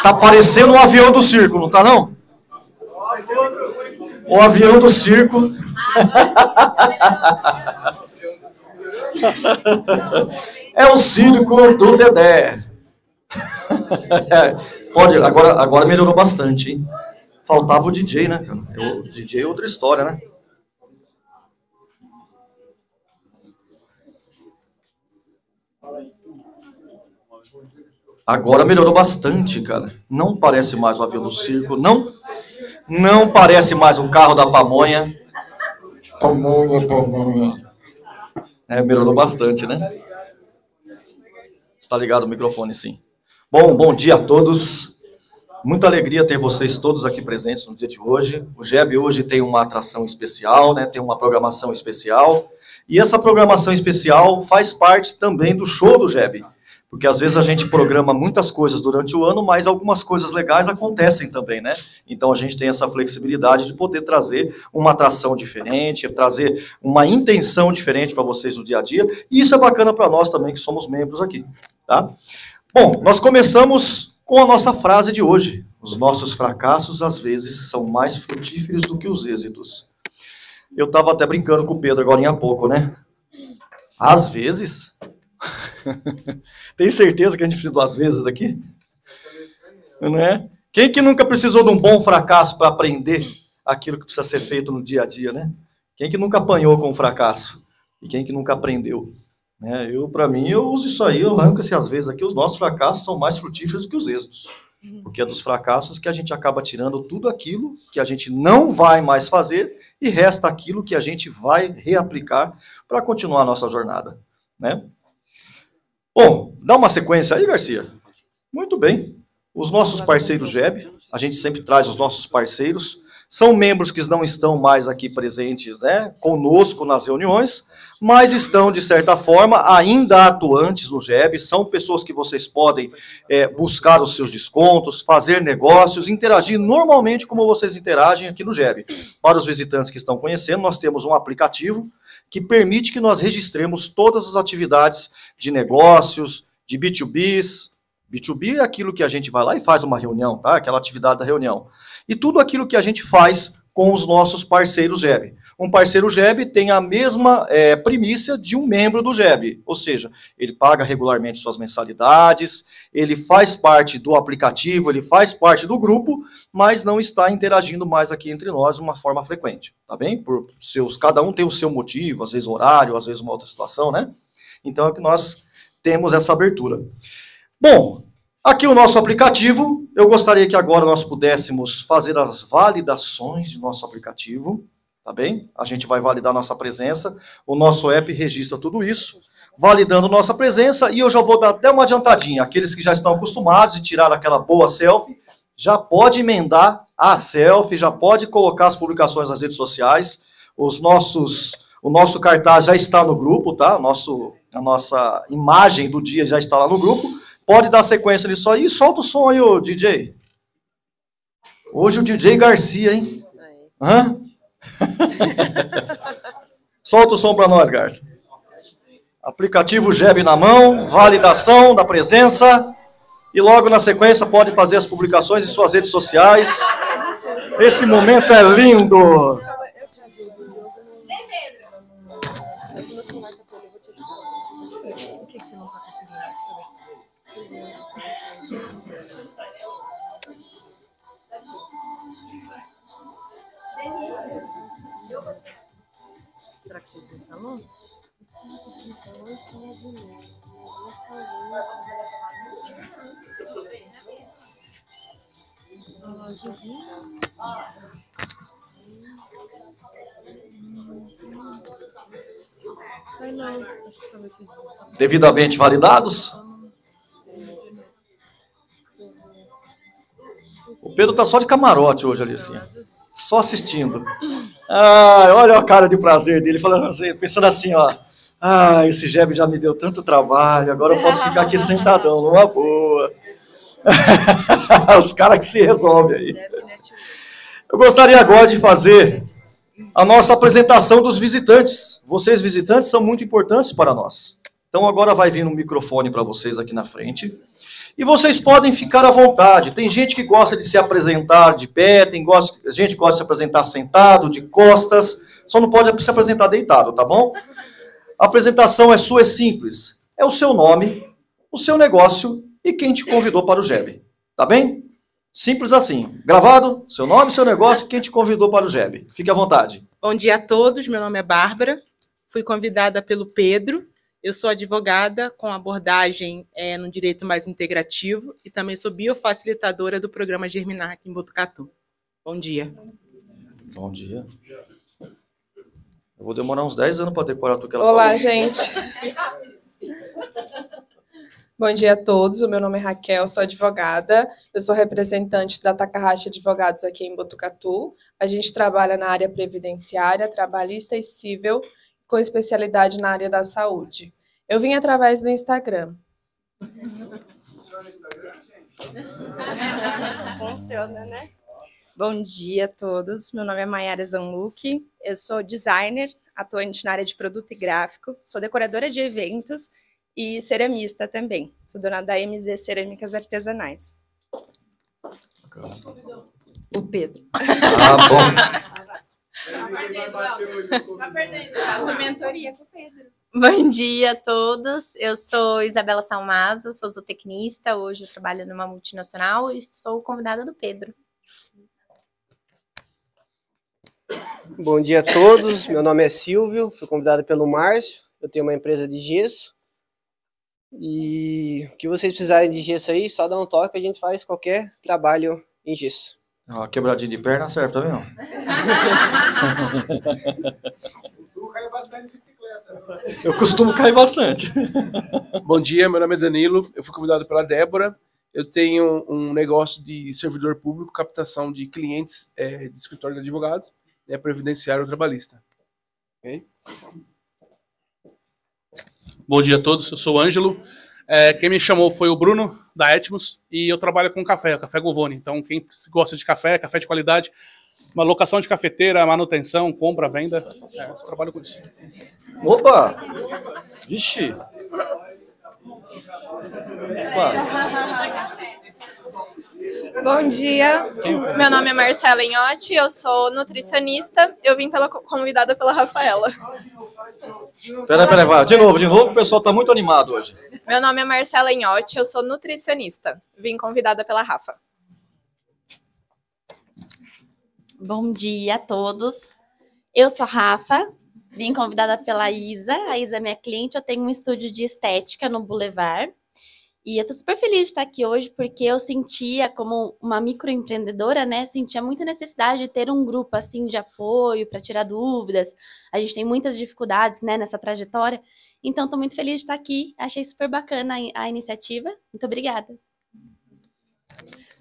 Tá parecendo um avião do circo, não tá não? O avião do circo. É o circo do Dedé. Pode, agora melhorou bastante, hein? Faltava o DJ, né? O DJ é outra história, né? Agora melhorou bastante, cara. Não parece mais o avião do circo, não parece mais um carro da pamonha. Pamonha. Melhorou bastante, né? Está ligado o microfone, sim. Bom dia a todos. Muita alegria ter vocês todos aqui presentes no dia de hoje. O GEB hoje tem uma atração especial, né? Tem uma programação especial. E essa programação especial faz parte também do show do GEB. Porque às vezes a gente programa muitas coisas durante o ano, mas algumas coisas legais acontecem também, né? Então a gente tem essa flexibilidade de poder trazer uma atração diferente, trazer uma intenção diferente para vocês no dia a dia. E isso é bacana para nós também, que somos membros aqui, tá? Bom, nós começamos com a nossa frase de hoje. Os nossos fracassos, às vezes, são mais frutíferos do que os êxitos. Eu estava até brincando com o Pedro agora há pouco, né? Às vezes... Tem certeza que a gente precisa duas vezes aqui? Não é? Quem que nunca precisou de um bom fracasso para aprender aquilo que precisa ser feito no dia a dia, né? Quem que nunca apanhou com o fracasso? E quem que nunca aprendeu? Para mim, eu uso isso aí, eu arranco às vezes aqui, os nossos fracassos são mais frutíferos do que os êxitos. Porque é dos fracassos que a gente acaba tirando tudo aquilo que a gente não vai mais fazer e resta aquilo que a gente vai reaplicar para continuar a nossa jornada, né? Bom, dá uma sequência aí, Garcia. Muito bem. Os nossos parceiros GEB, a gente sempre traz os nossos parceiros, são membros que não estão mais aqui presentes, né, conosco nas reuniões, mas estão, de certa forma, ainda atuantes no GEB, são pessoas que vocês podem buscar os seus descontos, fazer negócios, interagir normalmente como vocês interagem aqui no GEB. Para os visitantes que estão conhecendo, nós temos um aplicativo que permite que nós registremos todas as atividades de negócios, de B2Bs. B2B é aquilo que a gente vai lá e faz uma reunião, tá? Aquela atividade da reunião. E tudo aquilo que a gente faz com os nossos parceiros GEB. Um parceiro GEB tem a mesma primícia de um membro do GEB, ou seja, ele paga regularmente suas mensalidades, ele faz parte do aplicativo, ele faz parte do grupo, mas não está interagindo mais aqui entre nós de uma forma frequente, tá bem? Cada um tem o seu motivo, às vezes horário, às vezes uma outra situação, né? Então é que nós temos essa abertura. Bom, aqui o nosso aplicativo, eu gostaria que agora nós pudéssemos fazer as validações de nosso aplicativo, tá bem? A gente vai validar nossa presença, o nosso app registra tudo isso, validando nossa presença, e eu já vou dar até uma adiantadinha. Aqueles que já estão acostumados de tirar aquela boa selfie, já pode emendar a selfie, já pode colocar as publicações nas redes sociais, o nosso cartaz já está no grupo, tá? A nossa imagem do dia já está lá no grupo. Pode dar sequência nisso aí. Solta o som aí, ô DJ. Hoje o DJ Garcia, hein? Hã? Solta o som para nós, Garcia. Aplicativo GEB na mão, validação da presença. E logo na sequência pode fazer as publicações em suas redes sociais. Esse momento é lindo. Devidamente validados? O Pedro tá só de camarote hoje ali, assim. Só assistindo. Olha a cara de prazer dele, falando assim, pensando assim, ó. Esse GEB já me deu tanto trabalho, agora eu posso ficar aqui sentadão, numa boa. Os caras que se resolvem aí. Eu gostaria agora de fazer a nossa apresentação dos visitantes. Vocês, visitantes, são muito importantes para nós. Então, agora vai vir um microfone para vocês aqui na frente. E vocês podem ficar à vontade. Tem gente que gosta de se apresentar de pé, gente que gosta de se apresentar sentado, de costas, só não pode se apresentar deitado, tá bom? A apresentação é sua, é simples. É o seu nome, o seu negócio e quem te convidou para o GEB. Tá bem? Simples assim. Gravado? Seu nome, seu negócio e quem te convidou para o GEB. Fique à vontade. Bom dia a todos. Meu nome é Bárbara. Fui convidada pelo Pedro. Eu sou advogada com abordagem no direito mais integrativo e também sou biofacilitadora do programa Germinar aqui em Botucatu. Bom dia. Bom dia. Eu vou demorar uns 10 anos para decorar tudo que ela falou. Olá, gente. Bom dia a todos. O meu nome é Raquel, sou advogada. Eu sou representante da Takahashi Advogados aqui em Botucatu. A gente trabalha na área previdenciária, trabalhista e civil, com especialidade na área da saúde. Eu vim através do Instagram. Funciona, né? Bom dia a todos. Meu nome é Mayara Zanlucchi. Eu sou designer, atuante na área de produto e gráfico. Sou decoradora de eventos e ceramista também. Sou dona da MZ Cerâmicas Artesanais. O Pedro. Ah, bom. Tá perdendo. Faço mentoria com o Pedro. Bom dia a todos, eu sou Isabela Salmazo, sou zootecnista, hoje eu trabalho numa multinacional e sou convidada do Pedro. Bom dia a todos, meu nome é Silvio, fui convidado pelo Márcio, eu tenho uma empresa de gesso e o que vocês precisarem de gesso aí, só dá um toque, a gente faz qualquer trabalho em gesso. Quebradinha de perna serve, tá vendo? Eu costumo cair bastante. Bom dia, meu nome é Danilo, eu fui convidado pela Débora. Eu tenho um negócio de servidor público, captação de clientes de escritório de advogados, previdenciário ou trabalhista. Okay? Bom dia a todos, eu sou o Ângelo. Quem me chamou foi o Bruno, da Etmos, e eu trabalho com café, o Café Govone. Então, quem gosta de café, café de qualidade, uma locação de cafeteira, manutenção, compra, venda, eu trabalho com isso. Opa! Vixe! Opa! Bom dia, meu nome é Marcela Inhotti, eu sou nutricionista, eu vim convidada pela Rafaela. Peraí, vai. De novo, o pessoal tá muito animado hoje. Meu nome é Marcela Inhotti, eu sou nutricionista, vim convidada pela Rafa. Bom dia a todos, eu sou a Rafa, vim convidada pela Isa, a Isa é minha cliente, eu tenho um estúdio de estética no Boulevard. E eu tô super feliz de estar aqui hoje, porque eu sentia, como uma microempreendedora, né, sentia muita necessidade de ter um grupo, assim, de apoio para tirar dúvidas. A gente tem muitas dificuldades, né, nessa trajetória. Então, tô muito feliz de estar aqui. Achei super bacana a iniciativa. Muito obrigada.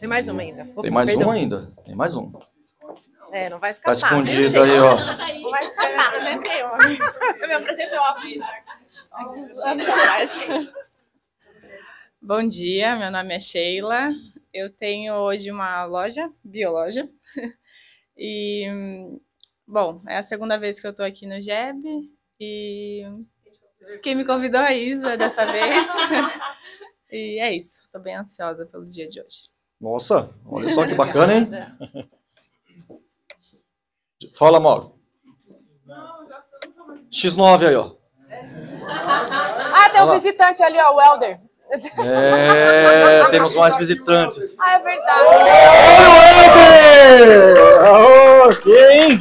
Tem mais uma ainda. Tem mais um ainda. Tem mais um. Não vai escapar. Tá escondido aí, ó. Não vai escapar. Eu me apresentei, anos atrás. Bom dia, meu nome é Sheila. Eu tenho hoje uma loja, bioloja. E, bom, é a segunda vez que eu tô aqui no GEB. E quem me convidou é a Isa dessa vez. E é isso, tô bem ansiosa pelo dia de hoje. Nossa, olha só que bacana, hein? Fala, Mauro. X9 aí, ó. Tem um visitante ali, ó, o Helder. Temos mais visitantes. É verdade. Olha o Helder! Ok.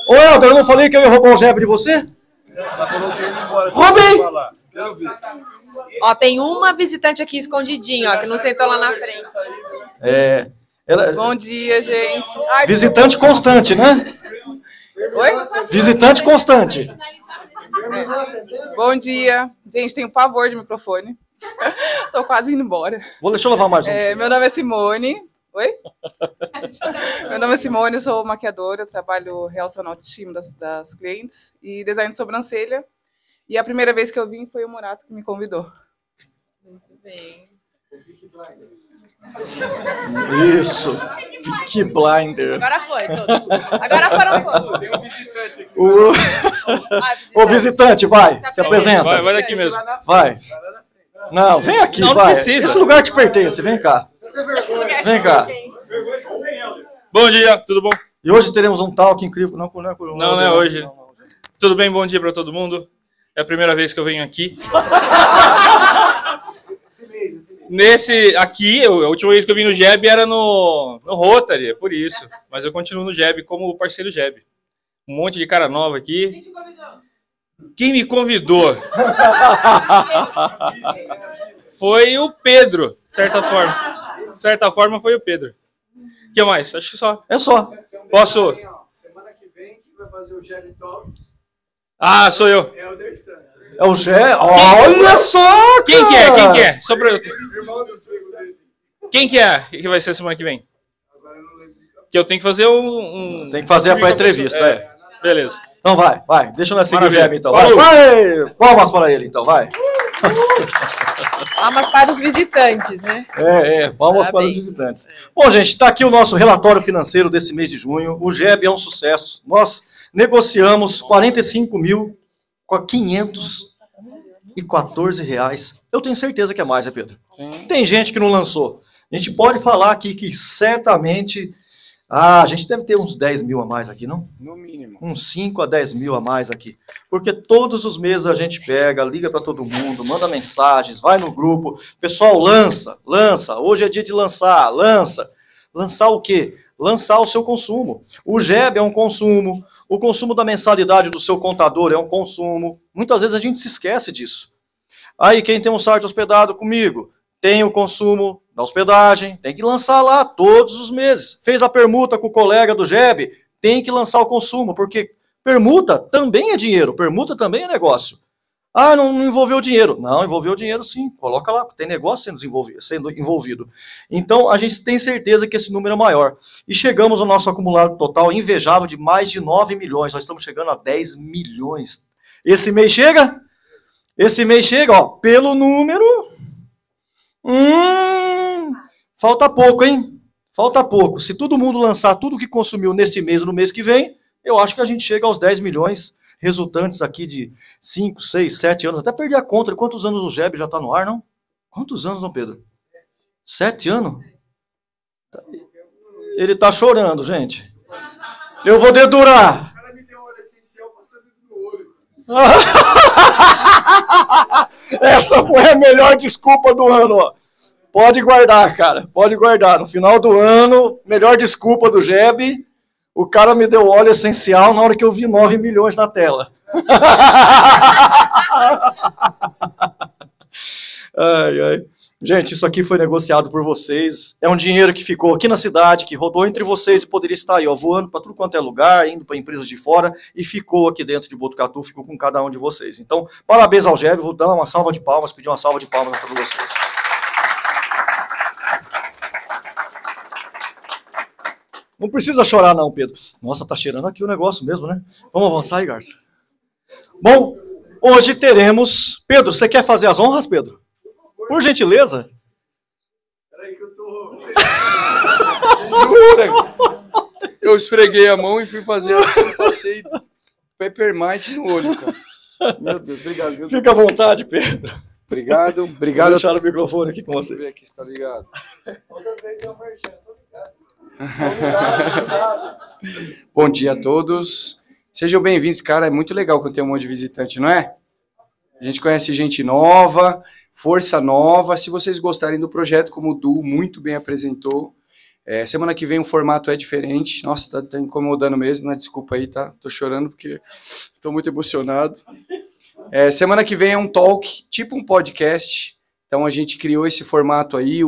Ô, Helder, eu não falei que eu ia roubar o GEB de você? Ela falou que ia ir embora. Roubei! Quero ver. Ó, tem uma visitante aqui escondidinha, ó, que não sentou lá na frente. Bom dia, gente. Visitante constante, né? Oi? Visitante constante. Bom dia. Gente, tenho pavor de microfone. Tô quase indo embora. Deixa eu levar mais um. Meu nome é Simone. Oi? Meu nome é Simone, eu sou maquiadora, eu trabalho relacionando autoestima das clientes e design de sobrancelha. E a primeira vez que eu vim foi o Morato que me convidou. Muito bem. Isso. Peaky Blinder. Agora foi, todos. Agora foram todos. Tem um visitante aqui. O visitante, vai, se apresenta. Vai daqui mesmo. Vai. Não, vem aqui, Não, não vai. precisa. Esse lugar te pertence, vem cá. Vem cá. Bom dia, tudo bom? E hoje teremos um talk incrível. Não é hoje. Tudo bem, bom dia para todo mundo. É a primeira vez que eu venho aqui. A última vez que eu vim no JEB era no Rotary, é por isso. Mas eu continuo no JEB como parceiro JEB. Um monte de cara nova aqui. Quem te convidou? Quem me convidou? Foi o Pedro, de certa forma. De certa forma foi o Pedro. O que mais? Acho que só. É só. Posso? Semana que vem, quem vai fazer o JEB Talks? Ah, sou eu. É o Dersan. É o Gé? Olha só, cara! Quem que é? Quem que é? Só pra eu... Quem que é que vai ser semana que vem? Que eu tenho que fazer Tem que fazer a pré-entrevista, é. Beleza. Então vai. Deixa eu seguir o Maravilha. Jeb, então. Vai! Palmas para ele, então, vai. Palmas para os visitantes, né? Palmas para os visitantes. Bom, gente, está aqui o nosso relatório financeiro desse mês de junho. O JEB é um sucesso. Nós negociamos R$45.514. Eu tenho certeza que é mais, né, Pedro? Sim. Tem gente que não lançou. A gente pode falar aqui que certamente... a gente deve ter uns 10 mil a mais aqui, não? No mínimo. Uns 5 a 10 mil a mais aqui. Porque todos os meses a gente pega, liga para todo mundo, manda mensagens, vai no grupo. Pessoal, lança. Hoje é dia de lançar, lança. Lançar o quê? Lançar o seu consumo. O JEB é um consumo. O consumo da mensalidade do seu contador é um consumo. Muitas vezes a gente se esquece disso. Aí, quem tem um site hospedado comigo, tem o consumo da hospedagem, tem que lançar lá todos os meses. Fez a permuta com o colega do JEB, tem que lançar o consumo, porque permuta também é dinheiro, permuta também é negócio. Ah, não envolveu dinheiro. Não, envolveu dinheiro sim, coloca lá, tem negócio sendo envolvido. Então, a gente tem certeza que esse número é maior. E chegamos ao nosso acumulado total invejável de mais de 9 milhões, nós estamos chegando a 10 milhões. Esse mês chega? Esse mês chega, ó, pelo número... falta pouco, hein? Falta pouco. Se todo mundo lançar tudo que consumiu nesse mês ou no mês que vem, eu acho que a gente chega aos 10 milhões resultantes aqui de 5, 6, 7 anos. Até perdi a conta de quantos anos o JEB já está no ar, não? Quantos anos, não, Pedro? 7 anos? Ele está chorando, gente. Eu vou dedurar. O cara me deu um óleo essencial passando no olho. Essa foi a melhor desculpa do ano, ó. Pode guardar, cara. Pode guardar. No final do ano, melhor desculpa do JEB, o cara me deu óleo essencial na hora que eu vi 9 milhões na tela. Ai. Gente, isso aqui foi negociado por vocês. É um dinheiro que ficou aqui na cidade, que rodou entre vocês e poderia estar aí, ó, voando para tudo quanto é lugar, indo para empresas de fora, e ficou aqui dentro de Botucatu, ficou com cada um de vocês. Então, parabéns ao JEB, vou dar uma salva de palmas, pedir uma salva de palmas para vocês. Não precisa chorar não, Pedro. Nossa, tá cheirando aqui o negócio mesmo, né? Vamos avançar aí, Garça. Bom, hoje teremos... Pedro, você quer fazer as honras, Pedro? Por gentileza. Peraí que eu tô... Eu esfreguei a mão e fui fazer assim, passei Peppermint no olho, cara. Meu Deus, obrigado. Viu? Fica à vontade, Pedro. Obrigado. Vou deixar o microfone aqui com você. Deixa eu ver aqui se tá ligado. Bom dia a todos. Sejam bem-vindos, cara. É muito legal quando tem um monte de visitante, não é? A gente conhece gente nova, força nova. Se vocês gostarem do projeto, como o Du muito bem apresentou, semana que vem o formato é diferente. Nossa, tá incomodando mesmo, né? Desculpa aí, tá? Tô chorando porque tô muito emocionado. Semana que vem é um talk, tipo um podcast. Então a gente criou esse formato aí,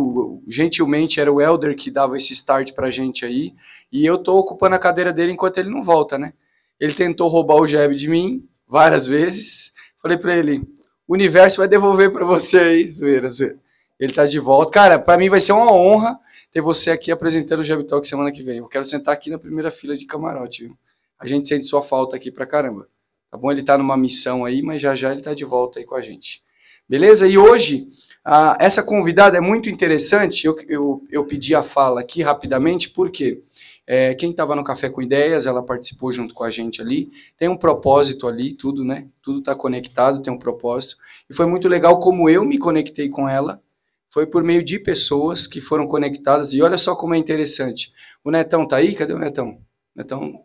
gentilmente era o Helder que dava esse start pra gente aí, e eu tô ocupando a cadeira dele enquanto ele não volta, né? Ele tentou roubar o JEB de mim várias vezes, falei pra ele, o universo vai devolver pra você aí, zoeira. Ele tá de volta. Cara, pra mim vai ser uma honra ter você aqui apresentando o JEB Talk semana que vem. Eu quero sentar aqui na primeira fila de camarote, viu? A gente sente sua falta aqui pra caramba. Tá bom? Ele tá numa missão aí, mas já já ele tá de volta aí com a gente. Beleza? E hoje... essa convidada é muito interessante, eu pedi a fala aqui rapidamente, porque Quem estava no Café com Ideias, ela participou junto com a gente ali. Tem um propósito ali, tudo, né? Tudo está conectado, tem um propósito. E foi muito legal como eu me conectei com ela. Foi por meio de pessoas que foram conectadas. E olha só como é interessante. O Netão tá aí? Cadê o Netão? O Netão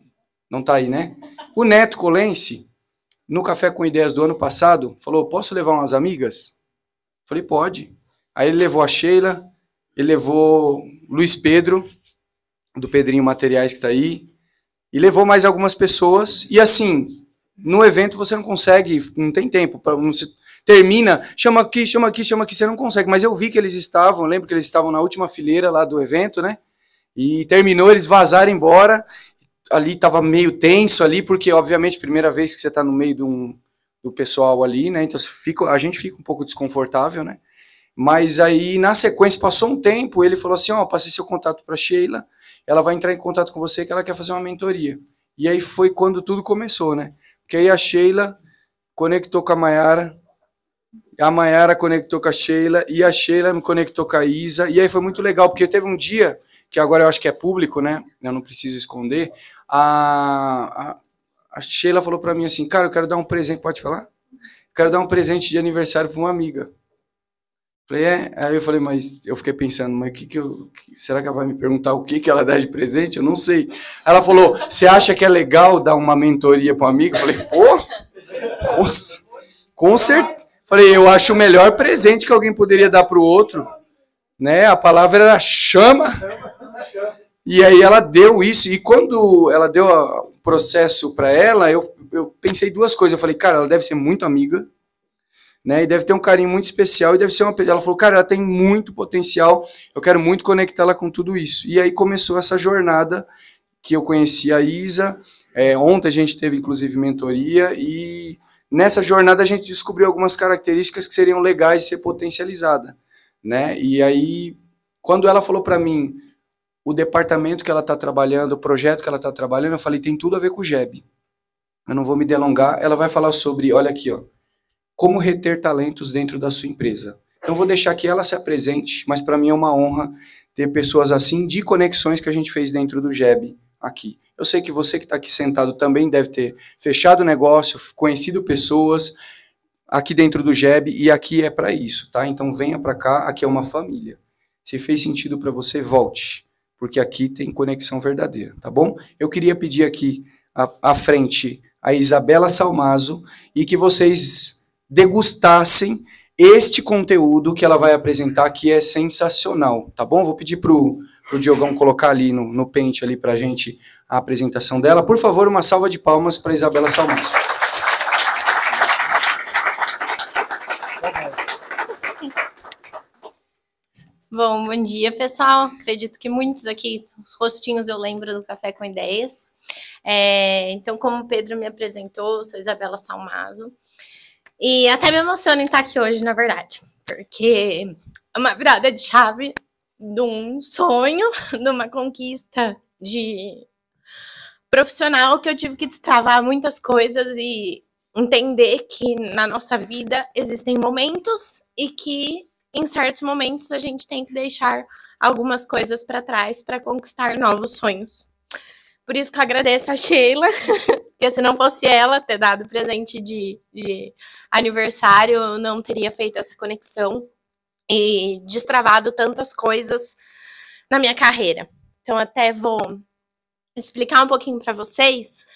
não tá aí, né? O Neto Colense, no Café com Ideias do ano passado, falou, posso levar umas amigas? Falei, pode. Aí ele levou a Sheila, ele levou Luiz Pedro, do Pedrinho Materiais que está aí, e levou mais algumas pessoas, e assim, no evento você não consegue, não tem tempo, você termina, chama aqui, você não consegue, mas eu vi que eles estavam, lembro que eles estavam na última fileira lá do evento, né, e terminou, eles vazaram embora, ali estava meio tenso ali, porque obviamente, primeira vez que você está no meio do pessoal ali, né, então a gente fica um pouco desconfortável, né, mas aí na sequência, passou um tempo, ele falou assim, passei seu contato para Sheila, ela vai entrar em contato com você que ela quer fazer uma mentoria. E aí foi quando tudo começou, né? Porque aí a Sheila conectou com a Mayara conectou com a Sheila, e a Sheila me conectou com a Isa, e aí foi muito legal, porque teve um dia, que agora eu acho que é público, né? Eu não preciso esconder, a Sheila falou pra mim assim, cara, eu quero dar um presente, pode falar? Quero dar um presente de aniversário pra uma amiga. Falei, Aí eu falei, mas eu fiquei pensando, mas será que ela vai me perguntar o que ela dá de presente? Eu não sei. Ela falou, você acha que é legal dar uma mentoria para um amigo? Eu falei, com certeza. Falei, eu acho o melhor presente que alguém poderia dar para o outro, né? A palavra era chama. E aí ela deu isso, e quando ela deu o processo para ela, eu pensei duas coisas. Eu falei, cara, ela deve ser muito amiga, né, e deve ter um carinho muito especial, e deve ser ela falou, cara, ela tem muito potencial, eu quero muito conectá-la com tudo isso. E aí começou essa jornada, que eu conheci a Isa, ontem a gente teve inclusive mentoria, e nessa jornada a gente descobriu algumas características que seriam legais de ser potencializada, né, e aí, quando ela falou para mim, o departamento que ela está trabalhando, o projeto que ela está trabalhando, eu falei, tem tudo a ver com o GEB. Eu não vou me delongar, ela vai falar sobre, olha aqui, como reter talentos dentro da sua empresa. Então, vou deixar que ela se apresente, mas para mim é uma honra ter pessoas assim, de conexões que a gente fez dentro do GEB aqui. Eu sei que você que está aqui sentado também deve ter fechado negócio, conhecido pessoas aqui dentro do GEB, e aqui é para isso, tá? Então, venha para cá, aqui é uma família. Se fez sentido para você, volte, porque aqui tem conexão verdadeira, tá bom? Eu queria pedir aqui à frente a Isabela Salmazo, e que vocês degustassem este conteúdo que ela vai apresentar, que é sensacional, tá bom? Vou pedir pro Diogão colocar ali no pente ali pra gente a apresentação dela. Por favor, uma salva de palmas para Isabela Salmazo. Bom dia, pessoal. Acredito que muitos aqui, os rostinhos eu lembro do Café com Ideias. Então, como o Pedro me apresentou, eu sou Isabela Salmazo. E até me emociono em estar aqui hoje, na verdade, porque é uma virada de chave de um sonho, de uma conquista de profissional que eu tive que destravar muitas coisas e entender que na nossa vida existem momentos e que em certos momentos a gente tem que deixar algumas coisas para trás para conquistar novos sonhos. Por isso que eu agradeço a Sheila, porque se não fosse ela ter dado presente de aniversário, eu não teria feito essa conexão e destravado tantas coisas na minha carreira. Então, até vou explicar um pouquinho para vocês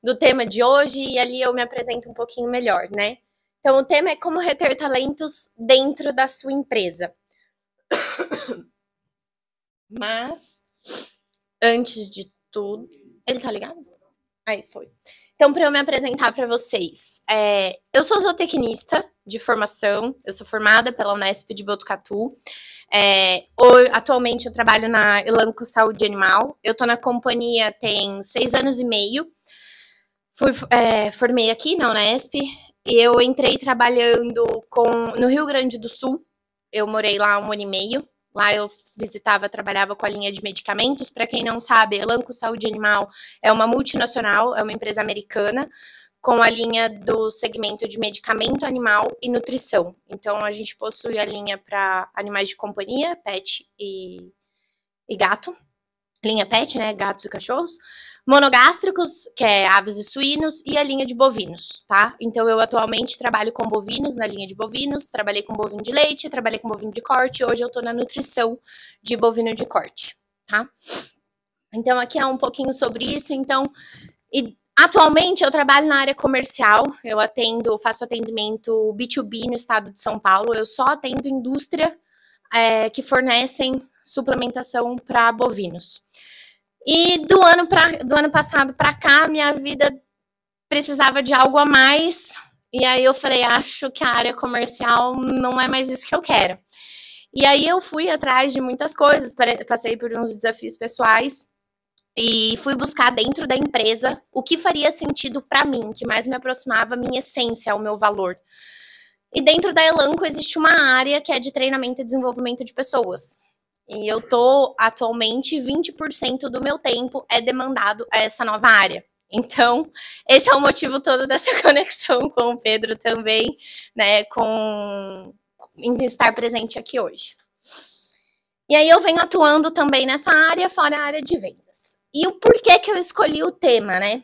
do tema de hoje e ali eu me apresento um pouquinho melhor, né? Então, o tema é como reter talentos dentro da sua empresa. Mas, antes de tudo... Ele tá ligado? Aí, foi. Então, para eu me apresentar para vocês, eu sou zootecnista de formação, eu sou formada pela Unesp de Botucatu. Atualmente eu trabalho na Elanco Saúde Animal. Eu tô na companhia tem 6 anos e meio. Formei aqui na Unesp e eu entrei trabalhando no Rio Grande do Sul. Eu morei lá 1 ano e meio. Lá eu trabalhava com a linha de medicamentos. Para quem não sabe, Elanco Saúde Animal é uma multinacional, é uma empresa americana, com a linha do segmento de medicamento animal e nutrição. Então, a gente possui a linha para animais de companhia, pet e gato. linha pet, né, gatos e cachorros, monogástricos, que é aves e suínos, e a linha de bovinos, tá? Então, eu atualmente trabalho com bovinos, na linha de bovinos, trabalhei com bovino de leite, trabalhei com bovino de corte, hoje eu tô na nutrição de bovino de corte, tá? Então, aqui é um pouquinho sobre isso. Então, atualmente eu trabalho na área comercial, eu faço atendimento B2B no estado de São Paulo, eu só atendo indústria que fornecem suplementação para bovinos. E do ano passado para cá, minha vida precisava de algo a mais. E aí eu falei, acho que a área comercial não é mais isso que eu quero. E aí eu fui atrás de muitas coisas, passei por uns desafios pessoais e fui buscar dentro da empresa o que faria sentido para mim, que mais me aproximava à minha essência, ao meu valor. E dentro da Elanco existe uma área que é de treinamento e desenvolvimento de pessoas. E eu tô, atualmente, 20% do meu tempo é demandado a essa nova área. Então, esse é o motivo todo dessa conexão com o Pedro também, né, em estar presente aqui hoje. E aí eu venho atuando também nessa área, fora a área de vendas. E o porquê que eu escolhi o tema, né?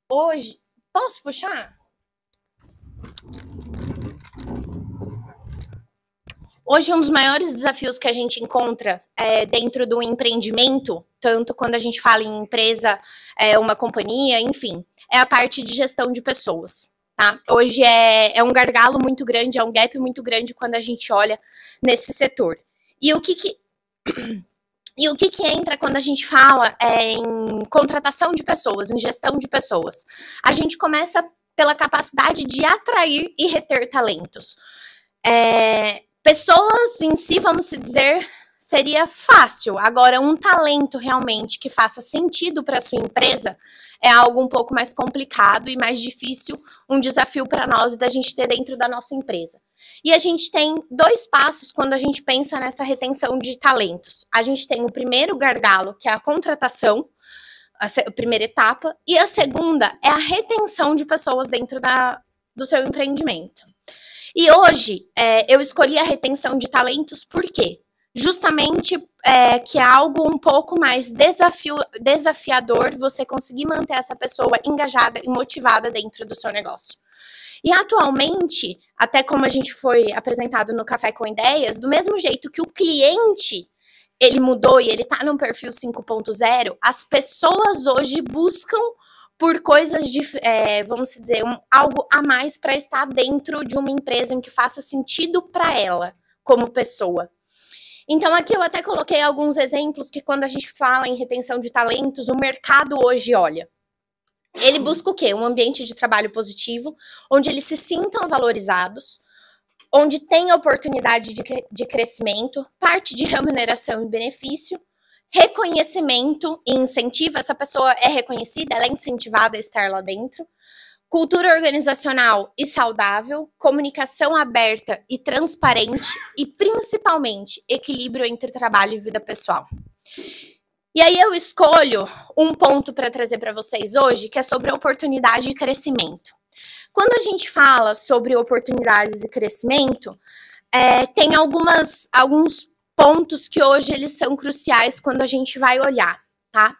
Hoje, posso puxar? Hoje, um dos maiores desafios que a gente encontra dentro do empreendimento, tanto quando a gente fala em empresa, uma companhia, enfim, é a parte de gestão de pessoas, tá? Hoje é um gargalo muito grande, é um gap muito grande quando a gente olha nesse setor. E o que entra quando a gente fala em contratação de pessoas, em gestão de pessoas? A gente começa pela capacidade de atrair e reter talentos. Pessoas em si, vamos dizer, seria fácil. Agora, um talento realmente que faça sentido para a sua empresa é algo um pouco mais complicado e mais difícil, um desafio para nós da gente ter dentro da nossa empresa. E a gente tem 2 passos quando a gente pensa nessa retenção de talentos. A gente tem o primeiro gargalo, que é a contratação, a primeira etapa, e a segunda é a retenção de pessoas dentro do seu empreendimento. E hoje, eu escolhi a retenção de talentos por quê? Justamente que é algo um pouco mais desafiador você conseguir manter essa pessoa engajada e motivada dentro do seu negócio. E atualmente, até como a gente foi apresentado no Café com Ideias, do mesmo jeito que o cliente ele mudou e ele está num perfil 5.0, as pessoas hoje buscam por coisas de, vamos dizer, algo a mais para estar dentro de uma empresa em que faça sentido para ela, como pessoa. Então, aqui eu até coloquei alguns exemplos que quando a gente fala em retenção de talentos, o mercado hoje olha. Ele busca o quê? Um ambiente de trabalho positivo, onde eles se sintam valorizados, onde tem oportunidade de crescimento, parte de remuneração e benefício, reconhecimento e incentivo, essa pessoa é reconhecida, ela é incentivada a estar lá dentro, cultura organizacional e saudável, comunicação aberta e transparente e, principalmente, equilíbrio entre trabalho e vida pessoal. E aí eu escolho um ponto para trazer para vocês hoje, que é sobre oportunidade e crescimento. Quando a gente fala sobre oportunidades e crescimento, tem alguns pontos que hoje eles são cruciais quando a gente vai olhar, tá?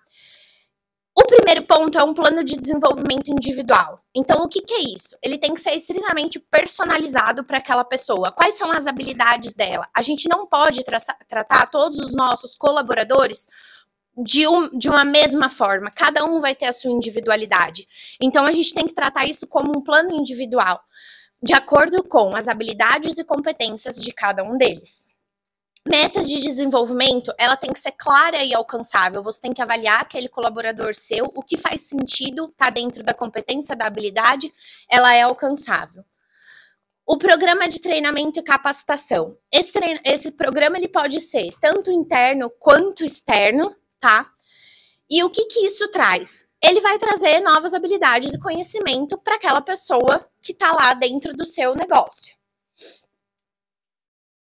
O primeiro ponto é um plano de desenvolvimento individual. Então, o que é isso? Ele tem que ser estritamente personalizado para aquela pessoa. Quais são as habilidades dela? A gente não pode tratar todos os nossos colaboradores de uma mesma forma. Cada um vai ter a sua individualidade. Então, a gente tem que tratar isso como um plano individual, de acordo com as habilidades e competências de cada um deles. Metas de desenvolvimento, ela tem que ser clara e alcançável. Você tem que avaliar aquele colaborador seu, o que faz sentido, tá dentro da competência, da habilidade, ela é alcançável. O programa de treinamento e capacitação. Esse programa ele pode ser tanto interno quanto externo, tá? E o que isso traz? Ele vai trazer novas habilidades e conhecimento para aquela pessoa que está lá dentro do seu negócio.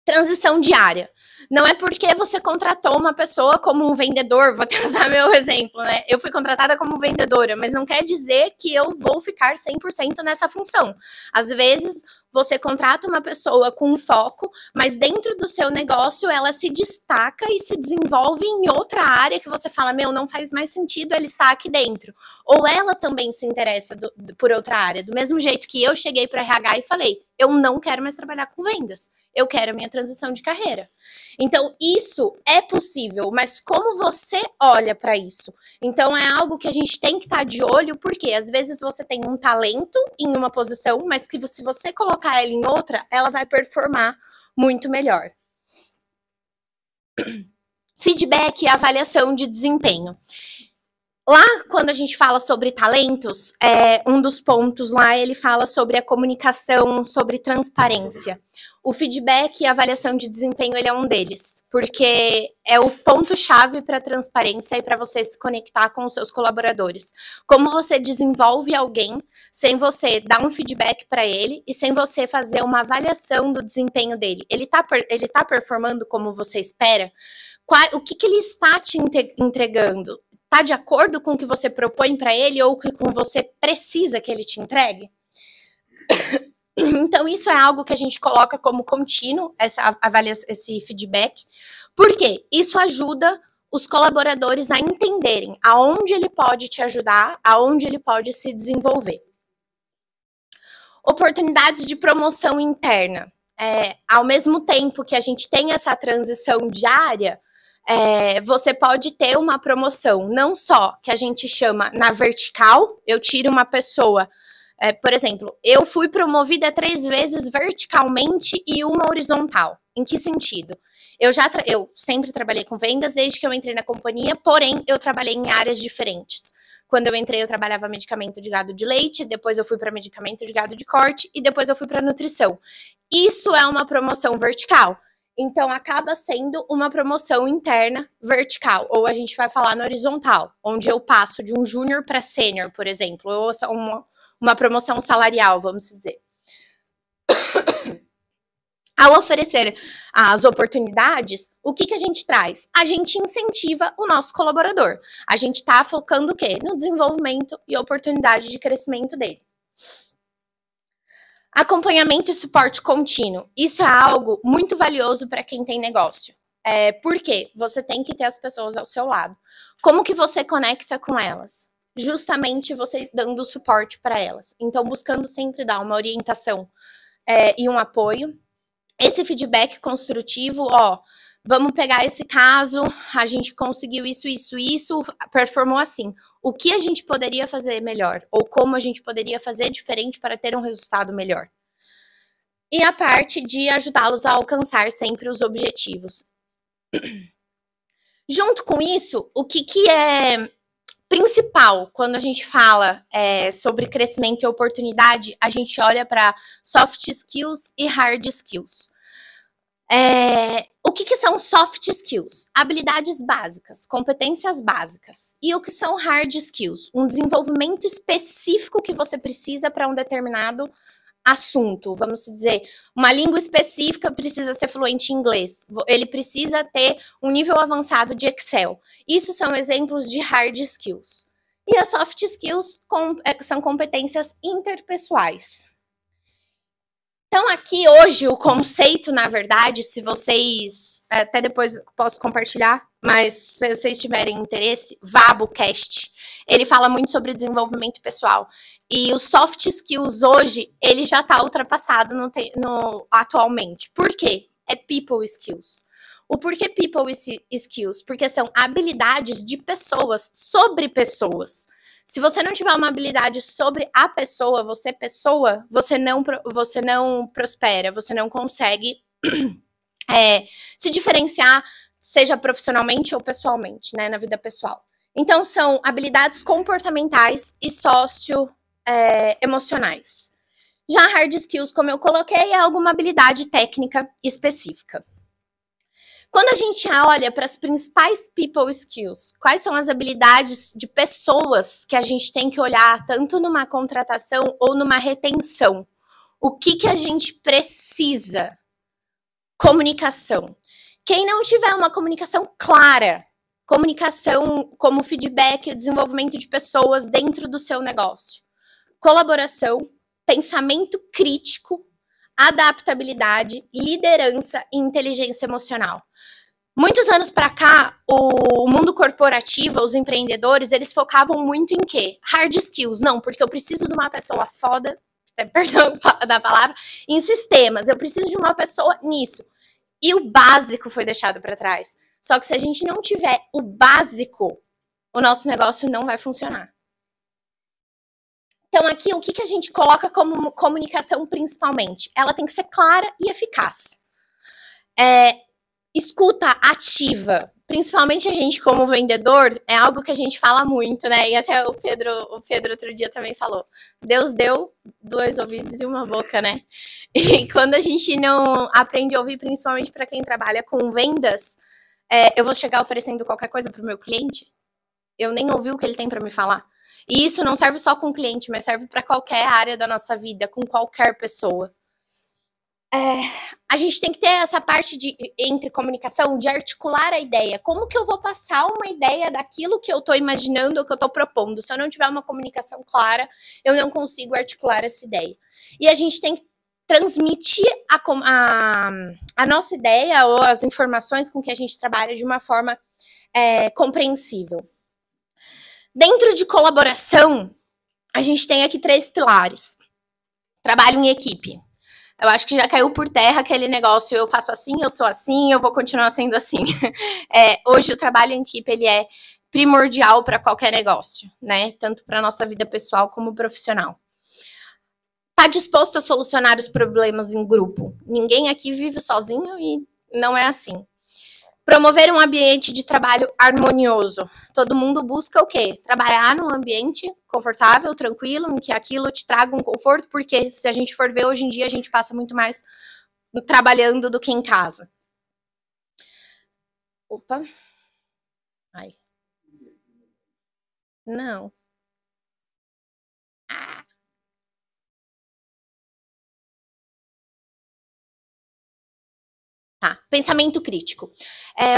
Transição diária. Não é porque você contratou uma pessoa como um vendedor, vou até usar meu exemplo, né? Eu fui contratada como vendedora, mas não quer dizer que eu vou ficar 100% nessa função. Às vezes, você contrata uma pessoa com um foco, mas dentro do seu negócio ela se destaca e se desenvolve em outra área que você fala, meu, não faz mais sentido ela estar aqui dentro. Ou ela também se interessa por outra área. Do mesmo jeito que eu cheguei para RH e falei, eu não quero mais trabalhar com vendas. Eu quero a minha transição de carreira. Então, isso é possível, mas como você olha para isso? Então, é algo que a gente tem que estar de olho, porque às vezes você tem um talento em uma posição, mas que se você colocar ela em outra, ela vai performar muito melhor. Feedback e avaliação de desempenho. Lá, quando a gente fala sobre talentos, um dos pontos lá, ele fala sobre a comunicação, sobre transparência. O feedback e a avaliação de desempenho, ele é um deles, porque é o ponto-chave para a transparência e para você se conectar com os seus colaboradores. Como você desenvolve alguém sem você dar um feedback para ele e sem você fazer uma avaliação do desempenho dele? Ele tá performando como você espera? O que ele está te entregando? Está de acordo com o que você propõe para ele ou com o que você precisa que ele te entregue? Então, isso é algo que a gente coloca como contínuo, esse feedback, porque isso ajuda os colaboradores a entenderem aonde ele pode te ajudar, aonde ele pode se desenvolver. Oportunidades de promoção interna. Ao mesmo tempo que a gente tem essa transição diária, você pode ter uma promoção, não só que a gente chama na vertical, eu tiro uma pessoa, por exemplo, eu fui promovida 3 vezes verticalmente e uma horizontal. Em que sentido? Eu sempre trabalhei com vendas desde que eu entrei na companhia, porém eu trabalhei em áreas diferentes. Quando eu entrei, eu trabalhava medicamento de gado de leite, depois eu fui para medicamento de gado de corte e depois eu fui para nutrição. Isso é uma promoção vertical. Então, acaba sendo uma promoção interna vertical, ou a gente vai falar no horizontal, onde eu passo de um júnior para sênior, por exemplo, ou uma promoção salarial, vamos dizer. Ao oferecer as oportunidades, o que a gente traz? A gente incentiva o nosso colaborador. A gente está focando o quê? No desenvolvimento e oportunidade de crescimento dele. Acompanhamento e suporte contínuo. Isso é algo muito valioso para quem tem negócio. Porque você tem que ter as pessoas ao seu lado. Como que você conecta com elas? Justamente você dando suporte para elas. Então, buscando sempre dar uma orientação e um apoio. Esse feedback construtivo, vamos pegar esse caso, a gente conseguiu isso, performou assim. O que a gente poderia fazer melhor? Ou como a gente poderia fazer diferente para ter um resultado melhor? E a parte de ajudá-los a alcançar sempre os objetivos. Junto com isso, o que é principal quando a gente fala sobre crescimento e oportunidade, a gente olha para soft skills e hard skills. O que são soft skills? Habilidades básicas, competências básicas. E o que são hard skills? Um desenvolvimento específico que você precisa para um determinado assunto. Vamos dizer, uma língua específica precisa ser fluente em inglês. Ele precisa ter um nível avançado de Excel. Isso são exemplos de hard skills. E as soft skills são competências interpessoais. Então, aqui hoje, o conceito, na verdade, se vocês, até depois posso compartilhar, mas se vocês tiverem interesse, VaboCast, ele fala muito sobre desenvolvimento pessoal. E os soft skills hoje, ele já está ultrapassado atualmente. Por quê? É people skills. O porquê people skills? Porque são habilidades de pessoas, sobre pessoas. Se você não tiver uma habilidade sobre a pessoa, você não prospera, você não consegue se diferenciar, seja profissionalmente ou pessoalmente, né, na vida pessoal. Então, são habilidades comportamentais e socioemocionais. Já hard skills, como eu coloquei, é alguma habilidade técnica específica. Quando a gente olha para as principais people skills, quais são as habilidades de pessoas que a gente tem que olhar tanto numa contratação ou numa retenção? O que a gente precisa? Comunicação. Quem não tiver uma comunicação clara, comunicação como feedback, desenvolvimento de pessoas dentro do seu negócio, colaboração, pensamento crítico, adaptabilidade, liderança e inteligência emocional. Muitos anos para cá, o mundo corporativo, os empreendedores, eles focavam muito em quê? Hard skills. Não, porque eu preciso de uma pessoa foda, perdão da palavra, em sistemas. Eu preciso de uma pessoa nisso. E o básico foi deixado para trás. Só que se a gente não tiver o básico, o nosso negócio não vai funcionar. Então aqui, o que a gente coloca como comunicação principalmente? Ela tem que ser clara e eficaz. Escuta ativa, principalmente a gente como vendedor, é algo que a gente fala muito, né? E até o Pedro outro dia também falou. Deus deu 2 ouvidos e 1 boca, né? E quando a gente não aprende a ouvir, principalmente para quem trabalha com vendas, eu vou chegar oferecendo qualquer coisa para o meu cliente, eu nem ouvi o que ele tem para me falar. E isso não serve só com o cliente, mas serve para qualquer área da nossa vida, com qualquer pessoa. A gente tem que ter essa parte entre comunicação, de articular a ideia. Como que eu vou passar uma ideia daquilo que eu estou imaginando ou que eu estou propondo? Se eu não tiver uma comunicação clara, eu não consigo articular essa ideia. E a gente tem que transmitir a nossa ideia ou as informações com que a gente trabalha de uma forma compreensível. Dentro de colaboração, a gente tem aqui 3 pilares. Trabalho em equipe. Eu acho que já caiu por terra aquele negócio, eu faço assim, eu sou assim, eu vou continuar sendo assim. Hoje o trabalho em equipe, ele é primordial para qualquer negócio, né? Tanto para a nossa vida pessoal como profissional. Tá disposto a solucionar os problemas em grupo. Ninguém aqui vive sozinho e não é assim. Promover um ambiente de trabalho harmonioso. Todo mundo busca o quê? Trabalhar num ambiente confortável, tranquilo, em que aquilo te traga um conforto, porque se a gente for ver hoje em dia, a gente passa muito mais trabalhando do que em casa. Opa. Ai. Não. Tá, pensamento crítico.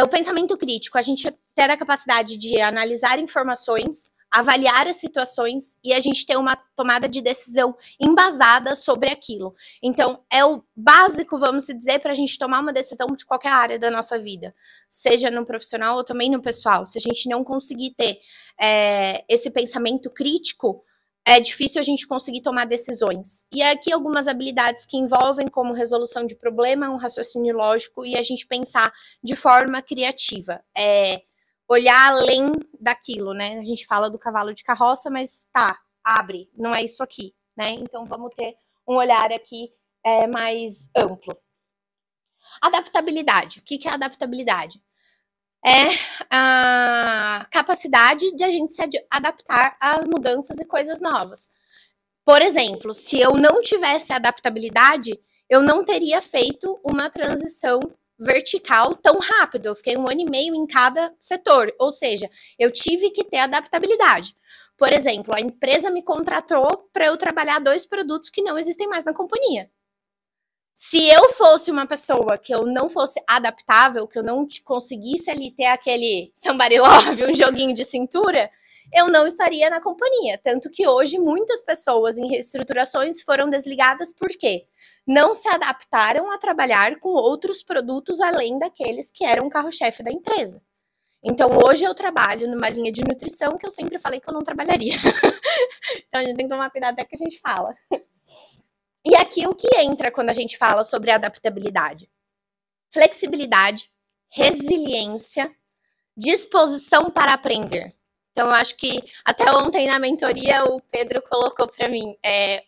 O pensamento crítico, a gente ter a capacidade de analisar informações, avaliar as situações e a gente ter uma tomada de decisão embasada sobre aquilo. Então, é o básico, vamos dizer, para a gente tomar uma decisão de qualquer área da nossa vida, seja no profissional ou também no pessoal. Se a gente não conseguir ter esse pensamento crítico, é difícil a gente conseguir tomar decisões. E aqui algumas habilidades que envolvem como resolução de problema, um raciocínio lógico e a gente pensar de forma criativa. Olhar além daquilo, né? A gente fala do cavalo de carroça, mas tá, abre, não é isso aqui, né? Então vamos ter um olhar aqui mais amplo. Adaptabilidade. O que é adaptabilidade? É a capacidade de a gente se adaptar a mudanças e coisas novas. Por exemplo, se eu não tivesse adaptabilidade, eu não teria feito uma transição vertical tão rápido. Eu fiquei 1 ano e meio em cada setor, ou seja, eu tive que ter adaptabilidade. Por exemplo, a empresa me contratou para eu trabalhar 2 produtos que não existem mais na companhia. Se eu fosse uma pessoa que eu não fosse adaptável, que eu não conseguisse ali ter aquele somebody love, um joguinho de cintura, eu não estaria na companhia. Tanto que hoje muitas pessoas em reestruturações foram desligadas porque não se adaptaram a trabalhar com outros produtos além daqueles que eram o carro-chefe da empresa. Então hoje eu trabalho numa linha de nutrição que eu sempre falei que eu não trabalharia. Então a gente tem que tomar cuidado até que a gente fala. E aqui o que entra quando a gente fala sobre adaptabilidade? Flexibilidade, resiliência, disposição para aprender. Então, eu acho que até ontem na mentoria o Pedro colocou para mim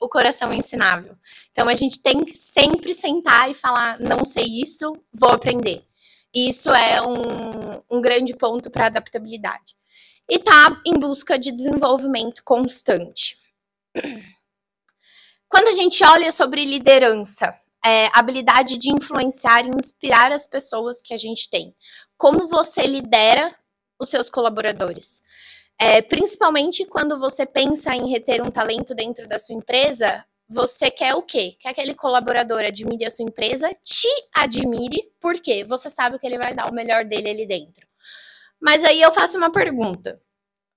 o coração ensinável. Então, a gente tem que sempre sentar e falar, não sei isso, vou aprender. E isso é um grande ponto para adaptabilidade. E tá em busca de desenvolvimento constante. Quando a gente olha sobre liderança, habilidade de influenciar e inspirar as pessoas que a gente tem. Como você lidera os seus colaboradores? Principalmente quando você pensa em reter um talento dentro da sua empresa, você quer o quê? Que aquele colaborador admire a sua empresa, te admire, porque você sabe que ele vai dar o melhor dele ali dentro. Mas aí eu faço uma pergunta.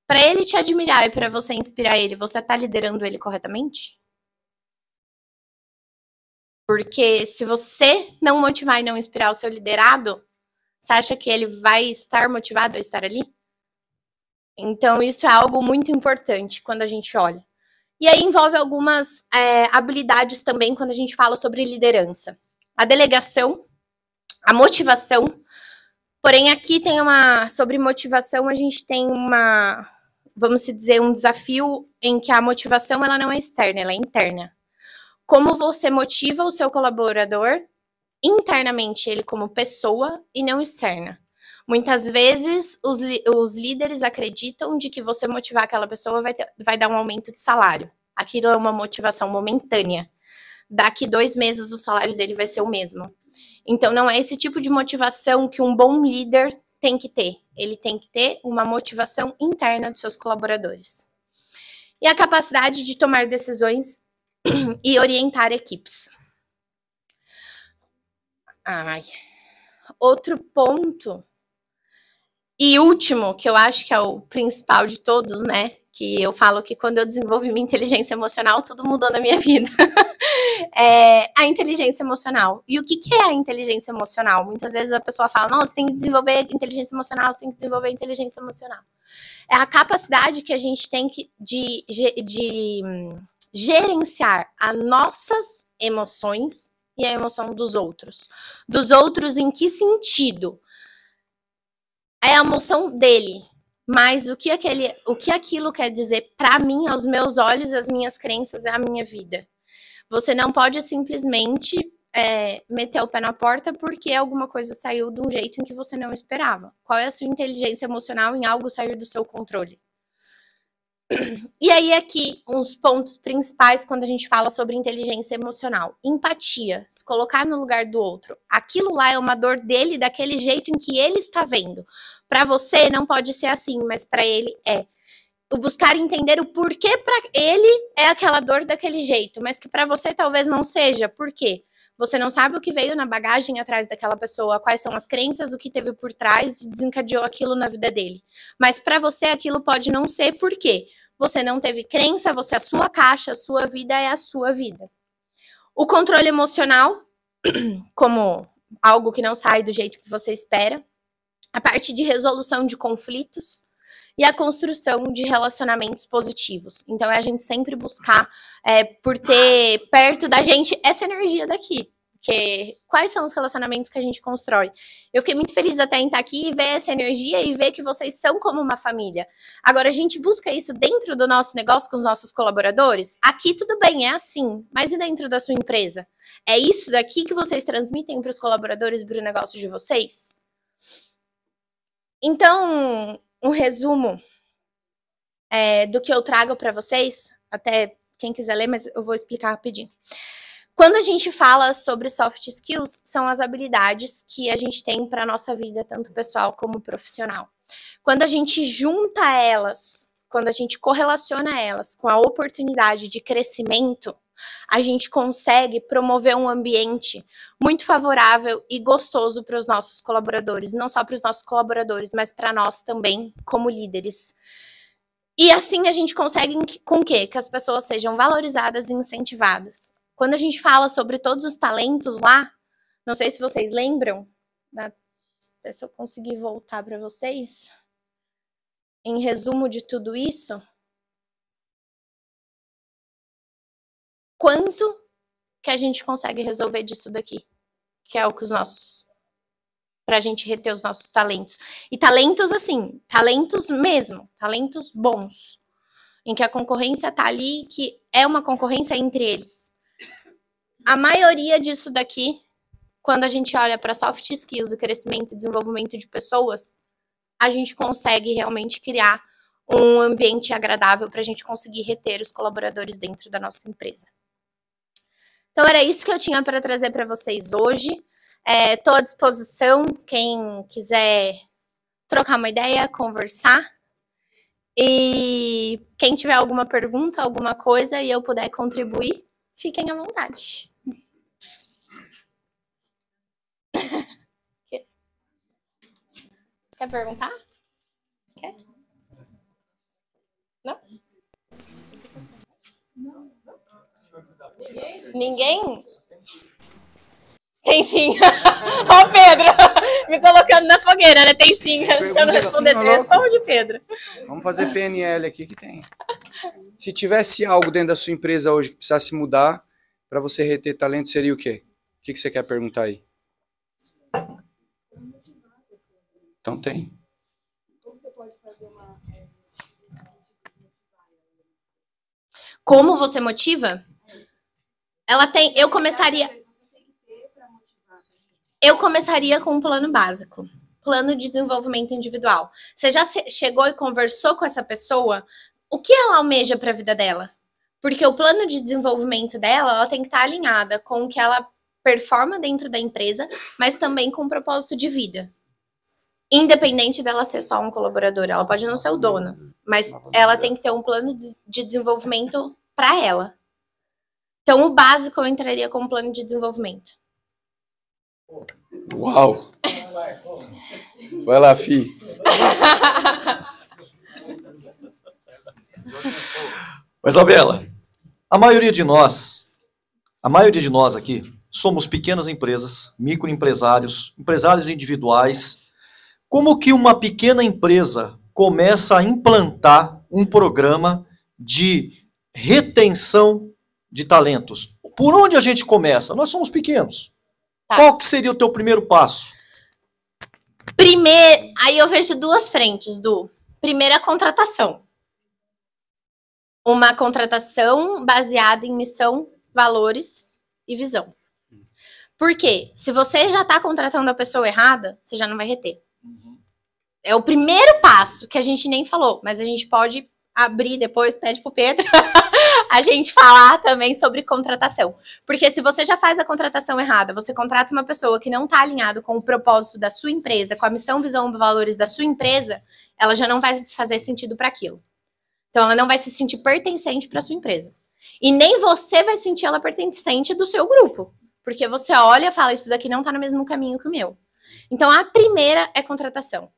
Para ele te admirar e para você inspirar ele, você está liderando ele corretamente? Porque se você não motivar e não inspirar o seu liderado, você acha que ele vai estar motivado a estar ali? Então, isso é algo muito importante quando a gente olha. E aí envolve algumas habilidades também quando a gente fala sobre liderança. A delegação, a motivação. Porém, aqui tem sobre motivação, a gente tem vamos dizer, um desafio em que a motivação ela não é externa, ela é interna. Como você motiva o seu colaborador internamente, ele como pessoa, e não externa. Muitas vezes, os líderes acreditam de que você motivar aquela pessoa vai dar um aumento de salário. Aquilo é uma motivação momentânea. Daqui 2 meses, o salário dele vai ser o mesmo. Então, não é esse tipo de motivação que um bom líder tem que ter. Ele tem que ter uma motivação interna dos seus colaboradores. E a capacidade de tomar decisões e orientar equipes. Outro ponto e último, que eu acho que é o principal de todos, né? Que eu falo que quando eu desenvolvi minha inteligência emocional, tudo mudou na minha vida. É a inteligência emocional. E o que é a inteligência emocional? Muitas vezes a pessoa fala, não, você tem que desenvolver inteligência emocional, você tem que desenvolver inteligência emocional. É a capacidade que a gente tem de gerenciar as nossas emoções e a emoção dos outros. Dos outros em que sentido? É a emoção dele. Mas o que aquilo quer dizer para mim, aos meus olhos, as minhas crenças, a minha vida. Você não pode simplesmente meter o pé na porta porque alguma coisa saiu de um jeito em que você não esperava. Qual é a sua inteligência emocional em algo sair do seu controle? E aí aqui, uns pontos principais quando a gente fala sobre inteligência emocional. Empatia, se colocar no lugar do outro. Aquilo lá é uma dor dele daquele jeito em que ele está vendo. Para você não pode ser assim, mas para ele é. O buscar entender o porquê para ele é aquela dor daquele jeito, mas que para você talvez não seja. Por quê? Você não sabe o que veio na bagagem atrás daquela pessoa, quais são as crenças, o que teve por trás e desencadeou aquilo na vida dele. Mas para você aquilo pode não ser, por quê? Você não teve crença, você é a sua caixa, a sua vida é a sua vida. O controle emocional, como algo que não sai do jeito que você espera. A parte de resolução de conflitos e a construção de relacionamentos positivos. Então, é a gente sempre buscar, por ter perto da gente essa energia daqui. Porque quais são os relacionamentos que a gente constrói? Eu fiquei muito feliz até em estar aqui e ver essa energia e ver que vocês são como uma família. Agora, a gente busca isso dentro do nosso negócio com os nossos colaboradores? Aqui tudo bem, é assim. Mas e dentro da sua empresa? É isso daqui que vocês transmitem para os colaboradores para o negócio de vocês? Então, um resumo do que eu trago para vocês, até quem quiser ler, mas eu vou explicar rapidinho. Quando a gente fala sobre soft skills, são as habilidades que a gente tem para a nossa vida, tanto pessoal como profissional. Quando a gente junta elas, quando a gente correlaciona elas com a oportunidade de crescimento, a gente consegue promover um ambiente muito favorável e gostoso para os nossos colaboradores. Não só para os nossos colaboradores, mas para nós também, como líderes. E assim a gente consegue com quê? Que as pessoas sejam valorizadas e incentivadas. Quando a gente fala sobre todos os talentos lá, não sei se vocês lembram, se eu conseguir voltar para vocês, em resumo de tudo isso, quanto que a gente consegue resolver disso daqui? Que é o que pra gente reter os nossos talentos. E talentos assim, talentos mesmo, talentos bons. Em que a concorrência tá ali, que é uma concorrência entre eles. A maioria disso daqui, quando a gente olha para soft skills e crescimento e desenvolvimento de pessoas, a gente consegue realmente criar um ambiente agradável para a gente conseguir reter os colaboradores dentro da nossa empresa. Então, era isso que eu tinha para trazer para vocês hoje. Estou à disposição, quem quiser trocar uma ideia, conversar. E quem tiver alguma pergunta, alguma coisa e eu puder contribuir, fiquem à vontade. Quer perguntar? Quer? Não? Ninguém? Tem sim. Ó, Pedro, me colocando na fogueira, né? Tem sim. Se eu não responder, você responde, Pedro. Vamos fazer PNL aqui que tem. Se tivesse algo dentro da sua empresa hoje que precisasse mudar para você reter talento, seria o quê? O que você quer perguntar aí? Então tem. Como você motiva? Ela tem. Eu começaria com um plano básico. Plano de desenvolvimento individual. Você já chegou e conversou com essa pessoa? O que ela almeja para a vida dela? Porque o plano de desenvolvimento dela, ela tem que estar alinhada com o que ela performa dentro da empresa, mas também com o propósito de vida. Independente dela ser só um colaborador, ela pode não ser o dono, mas ela tem que ter um plano de desenvolvimento para ela. Então, o básico eu entraria com um plano de desenvolvimento. Uau! Vai lá, Fi. Mas, Isabela, a maioria de nós aqui, somos pequenas empresas, microempresários, empresários individuais. Como que uma pequena empresa começa a implantar um programa de retenção de talentos? Por onde a gente começa? Nós somos pequenos. Tá. Qual que seria o teu primeiro passo? Aí eu vejo duas frentes, Du. Primeira, contratação. Uma contratação baseada em missão, valores e visão. Por quê? Se você já está contratando a pessoa errada, você já não vai reter. É o primeiro passo que a gente nem falou, mas a gente pode abrir depois, pede pro Pedro, a gente falar também sobre contratação. Porque se você já faz a contratação errada, você contrata uma pessoa que não está alinhado com o propósito da sua empresa, com a missão, visão e valores da sua empresa, ela já não vai fazer sentido para aquilo. Então, ela não vai se sentir pertencente para sua empresa. E nem você vai sentir ela pertencente do seu grupo. Porque você olha e fala, isso daqui não está no mesmo caminho que o meu. Então, a primeira é contratação.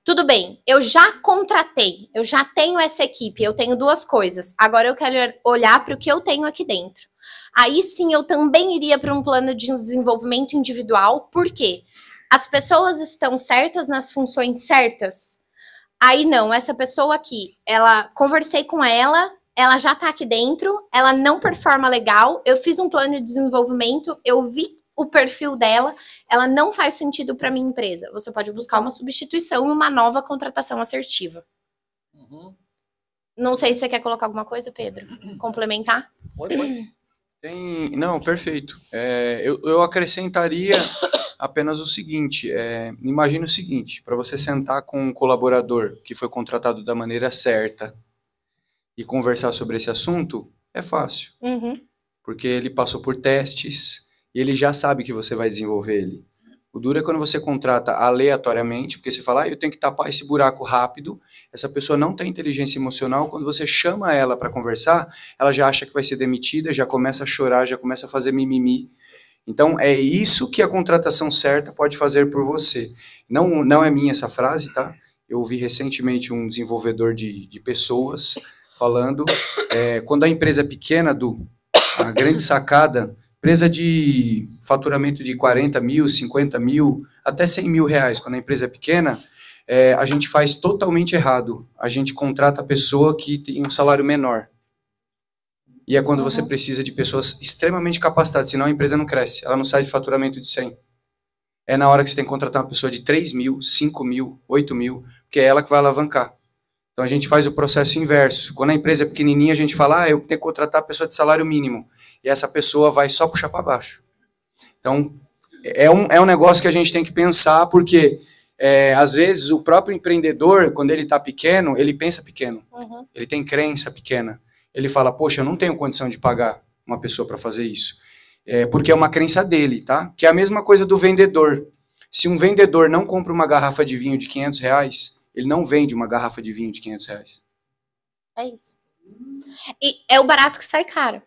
Tudo bem, eu já contratei, eu já tenho essa equipe, eu tenho duas coisas. Agora eu quero olhar para o que eu tenho aqui dentro. Aí sim, eu também iria para um plano de desenvolvimento individual. Por quê? As pessoas estão certas nas funções certas? Aí não, essa pessoa aqui, conversei com ela já tá aqui dentro, ela não performa legal, eu fiz um plano de desenvolvimento, eu vi o perfil dela, ela não faz sentido para minha empresa. Você pode buscar uma substituição e uma nova contratação assertiva. Não sei se você quer colocar alguma coisa, Pedro? Complementar? Pode. Não, perfeito. Eu acrescentaria apenas o seguinte, imagine o seguinte, para você sentar com um colaborador que foi contratado da maneira certa e conversar sobre esse assunto, é fácil. Porque ele passou por testes e ele já sabe que você vai desenvolver ele. O duro é quando você contrata aleatoriamente, porque você fala, eu tenho que tapar esse buraco rápido, essa pessoa não tem inteligência emocional, quando você chama ela para conversar, ela já acha que vai ser demitida, já começa a chorar, já começa a fazer mimimi. Então, é isso que a contratação certa pode fazer por você. Não é minha essa frase, tá? Eu ouvi recentemente um desenvolvedor de pessoas falando, quando a empresa é pequena, a grande sacada, empresa de faturamento de 40 mil, 50 mil, até 100 mil reais, quando a empresa é pequena, a gente faz totalmente errado. A gente contrata a pessoa que tem um salário menor. E é quando você precisa de pessoas extremamente capacitadas, senão a empresa não cresce, ela não sai de faturamento de 100. É na hora que você tem que contratar uma pessoa de 3 mil, 5 mil, 8 mil, porque é ela que vai alavancar. Então a gente faz o processo inverso. Quando a empresa é pequenininha, a gente fala, eu tenho que contratar a pessoa de salário mínimo. E essa pessoa vai só puxar para baixo. Então, é um negócio que a gente tem que pensar, porque às vezes o próprio empreendedor, quando ele está pequeno, ele pensa pequeno. Ele tem crença pequena. Ele fala, poxa, eu não tenho condição de pagar uma pessoa para fazer isso. Porque é uma crença dele, tá? Que é a mesma coisa do vendedor. Se um vendedor não compra uma garrafa de vinho de 500 reais, ele não vende uma garrafa de vinho de 500 reais. É isso. E é o barato que sai caro.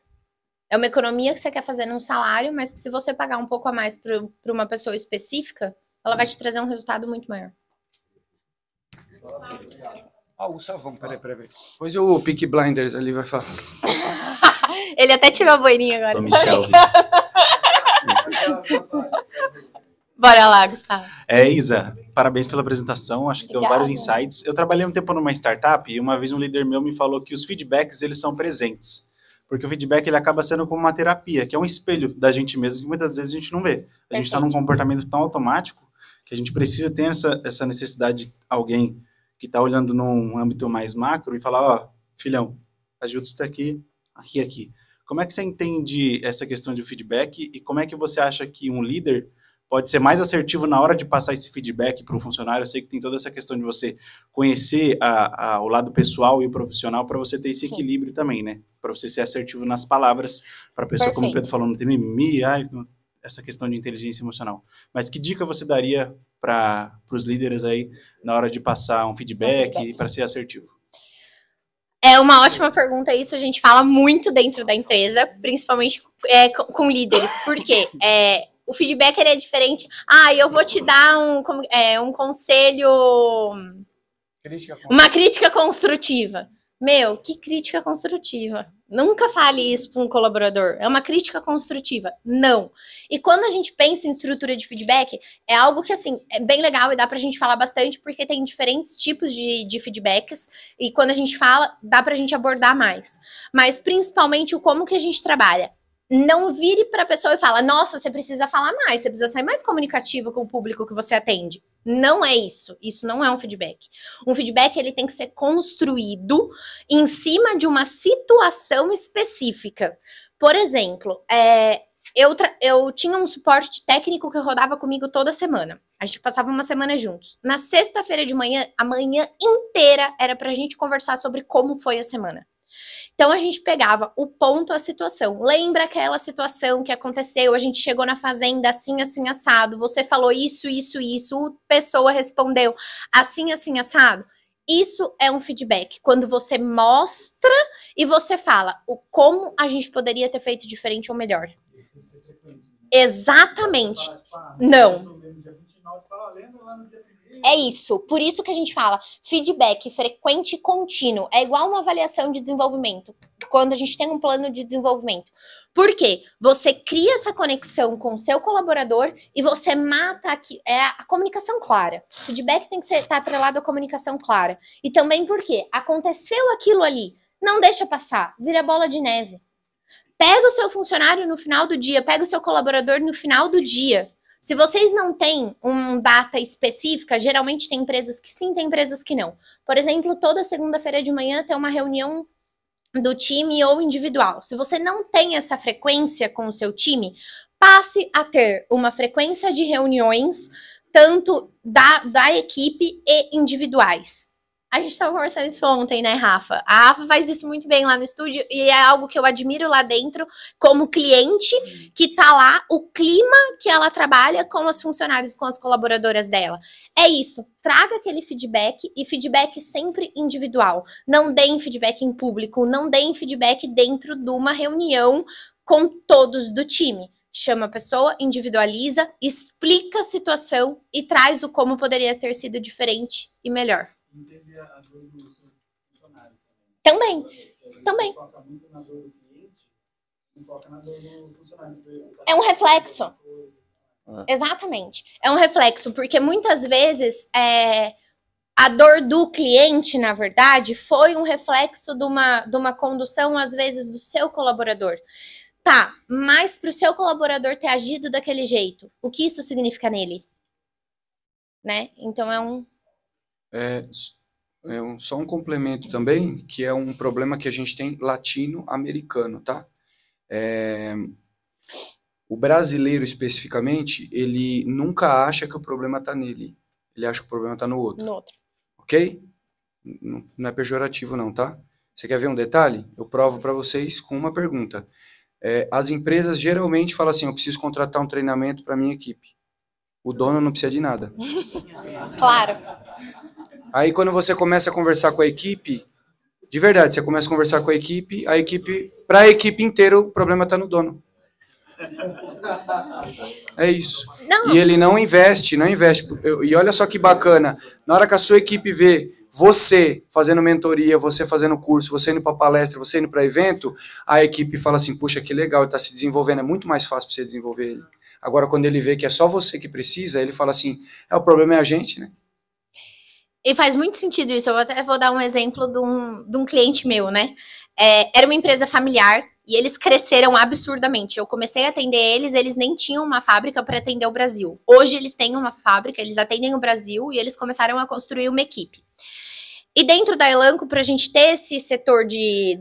É uma economia que você quer fazer num salário, mas que se você pagar um pouco a mais para uma pessoa específica, ela vai te trazer um resultado muito maior. O Gustavão, peraí. Pois o Peaky Blinders ali vai falar. Ele até tirou a boininha agora. Michel. Bora lá, Gustavo. Isa, parabéns pela apresentação, acho que deu vários insights. Eu trabalhei um tempo numa startup e uma vez um líder meu me falou que os feedbacks, eles são presentes. Porque o feedback, ele acaba sendo como uma terapia, que é um espelho da gente mesmo, que muitas vezes a gente não vê. A gente está num comportamento tão automático que a gente precisa ter essa necessidade de alguém que está olhando num âmbito mais macro e falar, ó, filhão, ajuda isso daqui, aqui. Como é que você entende essa questão de feedback e como é que você acha que um líder pode ser mais assertivo na hora de passar esse feedback para o funcionário? Eu sei que tem toda essa questão de você conhecer o lado pessoal e o profissional para você ter esse equilíbrio também, né? Para você ser assertivo nas palavras, para a pessoa, como o Pedro falou, não ter mimimi, essa questão de inteligência emocional. Mas que dica você daria para os líderes aí na hora de passar um feedback para ser assertivo? É uma ótima pergunta, isso a gente fala muito dentro da empresa, principalmente com líderes, porque o feedback ele é diferente. Eu vou te dar um conselho, uma crítica construtiva. Meu, que crítica construtiva? Nunca fale isso para um colaborador. É uma crítica construtiva. Não. E quando a gente pensa em estrutura de feedback, é algo que, assim, é bem legal e dá pra gente falar bastante, porque tem diferentes tipos de feedbacks. E quando a gente fala, dá pra gente abordar mais. Mas, principalmente, o como que a gente trabalha. Não vire para a pessoa e fala, nossa, você precisa falar mais, você precisa ser mais comunicativo com o público que você atende. Não é isso. Isso não é um feedback. Um feedback, ele tem que ser construído em cima de uma situação específica. Por exemplo, eu tinha um suporte técnico que rodava comigo toda semana. A gente passava uma semana juntos. Na sexta-feira de manhã, a manhã inteira era pra gente conversar sobre como foi a semana. Então, a gente pegava o ponto, a situação. Lembra aquela situação que aconteceu? A gente chegou na fazenda assim, assim, assado. Você falou isso, isso, isso. A pessoa respondeu assim, assim, assado. Isso é um feedback. Quando você mostra e você fala como a gente poderia ter feito diferente ou melhor. Exatamente. Não. É isso, por isso que a gente fala feedback frequente e contínuo, é igual uma avaliação de desenvolvimento, quando a gente tem um plano de desenvolvimento. Por quê? Você cria essa conexão com o seu colaborador e você mata aqui, a comunicação clara. Feedback tem que estar atrelado à comunicação clara. E também porque aconteceu aquilo ali, não deixa passar, vira bola de neve. Pega o seu funcionário no final do dia, pega o seu colaborador no final do dia. Se vocês não têm uma data específica, geralmente tem empresas que sim, tem empresas que não. Por exemplo, toda segunda-feira de manhã tem uma reunião do time ou individual. Se você não tem essa frequência com o seu time, passe a ter uma frequência de reuniões, tanto da equipe e individuais. A gente estava conversando isso ontem, né, Rafa? A Rafa faz isso muito bem lá no estúdio e é algo que eu admiro lá dentro como cliente que tá lá, o clima que ela trabalha com os funcionários, com as colaboradoras dela. É isso, traga aquele feedback e feedback sempre individual. Não deem feedback em público, não deem feedback dentro de uma reunião com todos do time. Chama a pessoa, individualiza, explica a situação e traz o como poderia ter sido diferente e melhor. Entender a dor do seu funcionário também. Também. Foca muito na dor do cliente, não foca na dor do funcionário. É um reflexo. Exatamente. É um reflexo, porque muitas vezes a dor do cliente, na verdade, foi um reflexo de uma condução, às vezes, do seu colaborador. Tá, mas para o seu colaborador ter agido daquele jeito, o que isso significa nele? Né? Então só um complemento também, que é um problema que a gente tem latino-americano, tá? O brasileiro, especificamente, ele nunca acha que o problema tá nele. Ele acha que o problema tá no outro. No outro. Ok? Não é pejorativo não, tá? Você quer ver um detalhe? Eu provo para vocês com uma pergunta. As empresas geralmente falam assim, eu preciso contratar um treinamento para minha equipe. O dono não precisa de nada. Claro. Aí quando você começa a conversar com a equipe, de verdade, você começa a conversar com a equipe, para a equipe inteira o problema está no dono. É isso. Não. E ele não investe. E olha só que bacana, na hora que a sua equipe vê você fazendo mentoria, você fazendo curso, você indo para palestra, você indo para evento, a equipe fala assim, puxa, que legal, ele está se desenvolvendo, é muito mais fácil para você desenvolver ele. Agora, quando ele vê que é só você que precisa, ele fala assim, o problema é a gente, né? E faz muito sentido isso. Eu até vou dar um exemplo de um cliente meu, né? Era uma empresa familiar e eles cresceram absurdamente. Eu comecei a atender eles nem tinham uma fábrica para atender o Brasil. Hoje eles têm uma fábrica, eles atendem o Brasil e eles começaram a construir uma equipe. E dentro da Elanco, para a gente ter esse setor de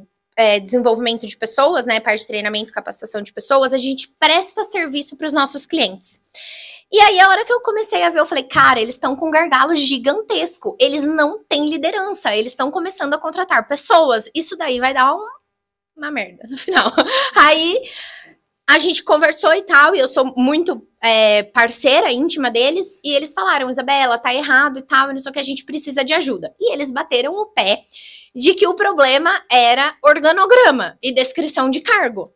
desenvolvimento de pessoas, né, parte de treinamento, capacitação de pessoas, a gente presta serviço para os nossos clientes. E aí, a hora que eu comecei a ver, eu falei, cara, eles estão com um gargalo gigantesco, eles não têm liderança, eles estão começando a contratar pessoas, isso daí vai dar uma merda no final. Aí, a gente conversou e tal, e eu sou muito parceira íntima deles, e eles falaram, Isabela, tá errado e tal, não sei o que, a gente precisa de ajuda. E eles bateram o pé de que o problema era organograma e descrição de cargo.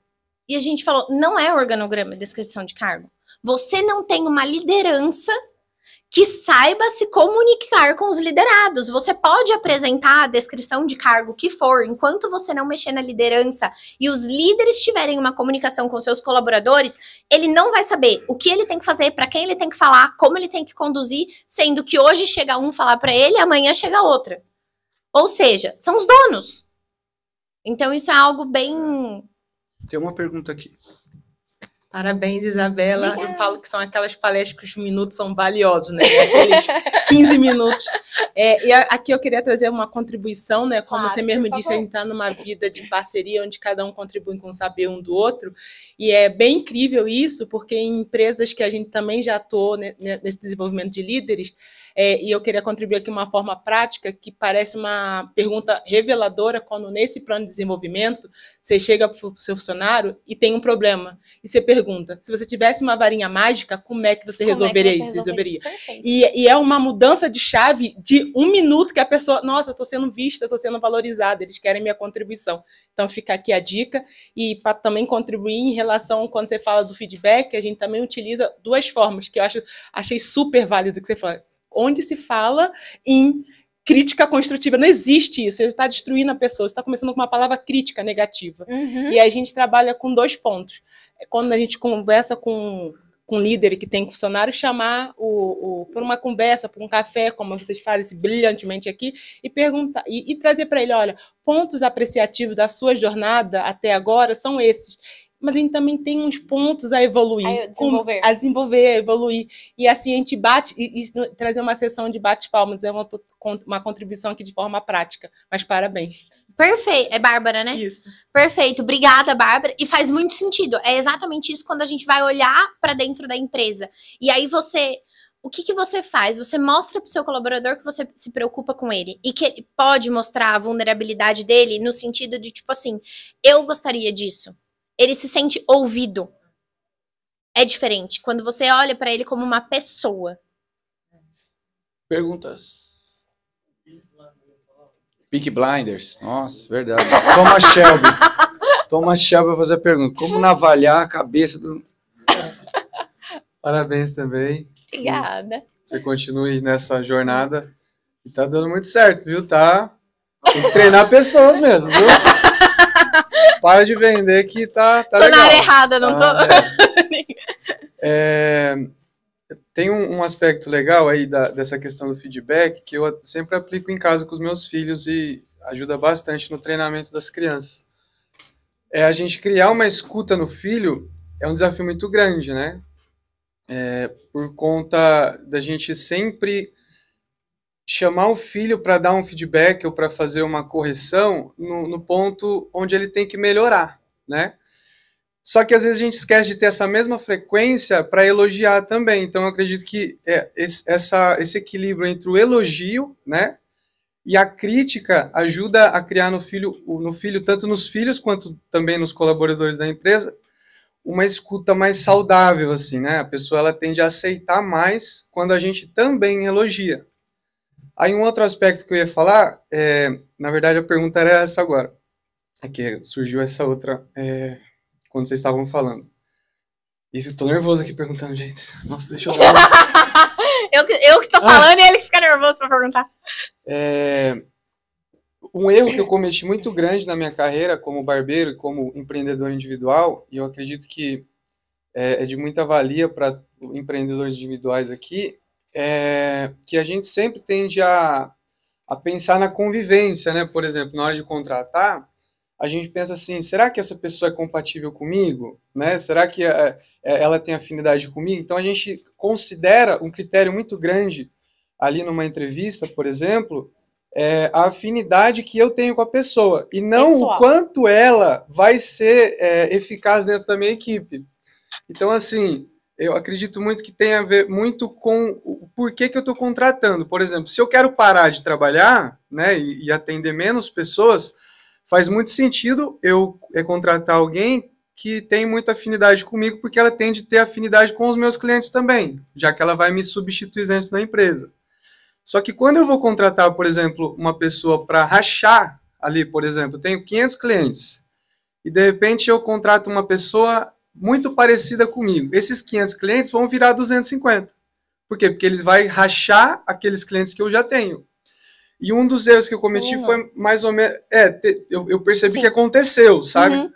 E a gente falou, não é organograma e descrição de cargo. Você não tem uma liderança que saiba se comunicar com os liderados. Você pode apresentar a descrição de cargo que for, enquanto você não mexer na liderança e os líderes tiverem uma comunicação com seus colaboradores, ele não vai saber o que ele tem que fazer, para quem ele tem que falar, como ele tem que conduzir, sendo que hoje chega um falar para ele, amanhã chega outra. Ou seja, são os donos. Então isso é algo bem... Tem uma pergunta aqui. Parabéns, Isabela. Obrigada. Eu falo que são aquelas palestras que os minutos são valiosos, né? Aqueles 15 minutos. E aqui eu queria trazer uma contribuição, né? Como você mesmo disse, a gente está numa vida de parceria, onde cada um contribui com o saber um do outro. E é bem incrível isso, porque em empresas que a gente também já atuou nesse desenvolvimento de líderes, e eu queria contribuir aqui de uma forma prática, que parece uma pergunta reveladora, quando nesse plano de desenvolvimento, você chega para o seu funcionário e tem um problema. E você pergunta, se você tivesse uma varinha mágica, como é que você resolveria isso? Resolveria. E é uma mudança de chave de 1 minuto que a pessoa, nossa, eu estou sendo vista, estou sendo valorizada, eles querem minha contribuição. Então fica aqui a dica. E para também contribuir em relação, quando você fala do feedback, a gente também utiliza 2 formas, que eu achei super válido que você fala. Onde se fala em crítica construtiva. Não existe isso. Você está destruindo a pessoa. Você está começando com uma palavra crítica negativa. Uhum. E a gente trabalha com 2 pontos. Quando a gente conversa com líder que tem funcionário, chamar por uma conversa, por um café, como vocês fazem brilhantemente aqui, e perguntar, e trazer para ele, olha, pontos apreciativos da sua jornada até agora são esses. Mas a gente também tem uns pontos a evoluir, a desenvolver, a evoluir. E assim a gente bate, e trazer uma sessão de bate-palmas, é uma contribuição aqui de forma prática. Mas parabéns. Perfeito. É Bárbara, né? Isso. Perfeito. Obrigada, Bárbara. E faz muito sentido. É exatamente isso quando a gente vai olhar para dentro da empresa. E aí o que você faz? Você mostra para o seu colaborador que você se preocupa com ele e que ele pode mostrar a vulnerabilidade dele no sentido de, tipo assim, eu gostaria disso. Ele se sente ouvido. É diferente. Quando você olha para ele como uma pessoa. Perguntas. Peaky Blinders. Nossa, verdade. Thomas Shelby vai fazer a pergunta. Como navalhar a cabeça do... Parabéns também. Obrigada. Você continue nessa jornada. E tá dando muito certo, viu? Tem que treinar pessoas mesmo, viu? Para de vender que tá tô legal. Na área errada, não tô. Tem um aspecto legal aí dessa questão do feedback que eu sempre aplico em casa com os meus filhos e ajuda bastante no treinamento das crianças. A gente criar uma escuta no filho é um desafio muito grande, né? Por conta da gente sempre chamar o filho para dar um feedback ou para fazer uma correção no ponto onde ele tem que melhorar, né? Só que às vezes a gente esquece de ter essa mesma frequência para elogiar também. Então eu acredito que esse equilíbrio entre o elogio, né, e a crítica ajuda a criar no filho, tanto nos filhos quanto também nos colaboradores da empresa, uma escuta mais saudável, assim, né? A pessoa ela tende a aceitar mais quando a gente também elogia. Aí um outro aspecto que eu ia falar, na verdade a pergunta era essa agora, que surgiu essa outra quando vocês estavam falando. E eu tô nervoso aqui perguntando, gente. Nossa, deixa eu ver. eu que tô falando e ele que fica nervoso pra perguntar. Um erro que eu cometi muito grande na minha carreira como barbeiro e como empreendedor individual, e eu acredito que é de muita valia para empreendedores individuais aqui, que a gente sempre tende a pensar na convivência, né? Por exemplo, na hora de contratar, a gente pensa assim, será que essa pessoa é compatível comigo? Né? Será que ela tem afinidade comigo? Então a gente considera um critério muito grande ali numa entrevista, por exemplo, a afinidade que eu tenho com a pessoa, e não o quanto ela vai ser eficaz dentro da minha equipe. Então, assim, eu acredito muito que tem a ver muito com o porquê que eu estou contratando. Por exemplo, se eu quero parar de trabalhar, né, e atender menos pessoas, faz muito sentido eu contratar alguém que tem muita afinidade comigo, porque ela tende a ter afinidade com os meus clientes também, já que ela vai me substituir dentro da empresa. Só que quando eu vou contratar, por exemplo, uma pessoa para rachar ali, por exemplo, eu tenho 500 clientes, e de repente eu contrato uma pessoa muito parecida comigo. Esses 500 clientes vão virar 250. Por quê? Porque ele vai rachar aqueles clientes que eu já tenho. E um dos erros que eu cometi foi mais ou menos... eu percebi que aconteceu, sabe? Uhum.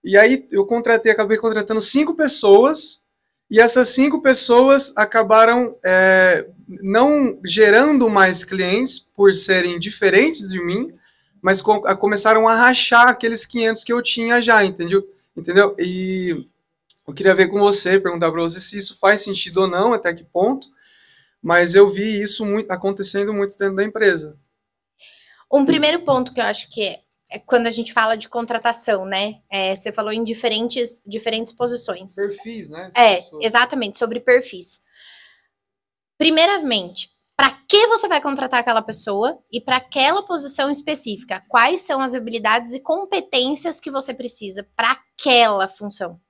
E aí eu acabei contratando 5 pessoas, e essas 5 pessoas acabaram não gerando mais clientes por serem diferentes de mim, mas começaram a rachar aqueles 500 que eu tinha já, entendeu? E eu queria ver com você, perguntar para você se isso faz sentido ou não, até que ponto, mas eu vi isso acontecendo muito dentro da empresa. Um primeiro ponto que eu acho que é quando a gente fala de contratação, né? Você falou em diferentes posições. Perfis, né? Exatamente, sobre perfis. Primeiramente, para que você vai contratar aquela pessoa e para aquela posição específica? Quais são as habilidades e competências que você precisa para aquela função?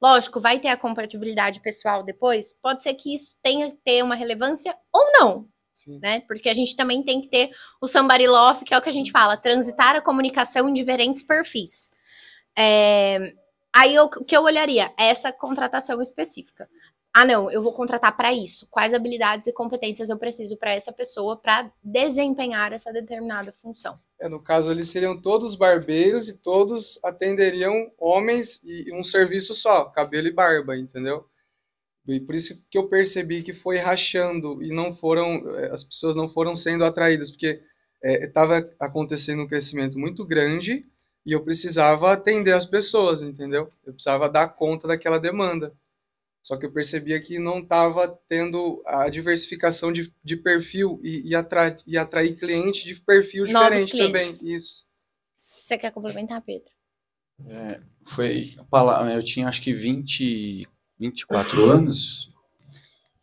Lógico, vai ter a compatibilidade pessoal depois, pode ser que isso tenha que ter uma relevância ou não, né? Porque a gente também tem que ter o somebody love, que é o que a gente fala, transitar a comunicação em diferentes perfis. Aí o que eu olharia? Essa contratação específica. Ah, não, eu vou contratar para isso. Quais habilidades e competências eu preciso para essa pessoa para desempenhar essa determinada função? No caso, eles seriam todos barbeiros e todos atenderiam homens e um serviço só, cabelo e barba, entendeu? E por isso que eu percebi que foi rachando e as pessoas não foram sendo atraídas, porque estava acontecendo um crescimento muito grande e eu precisava atender as pessoas, entendeu? Eu precisava dar conta daquela demanda. Só que eu percebia que não estava tendo a diversificação de perfil e atrair cliente de perfil diferente também. Isso. Você quer complementar, Pedro? Eu tinha acho que 24 anos.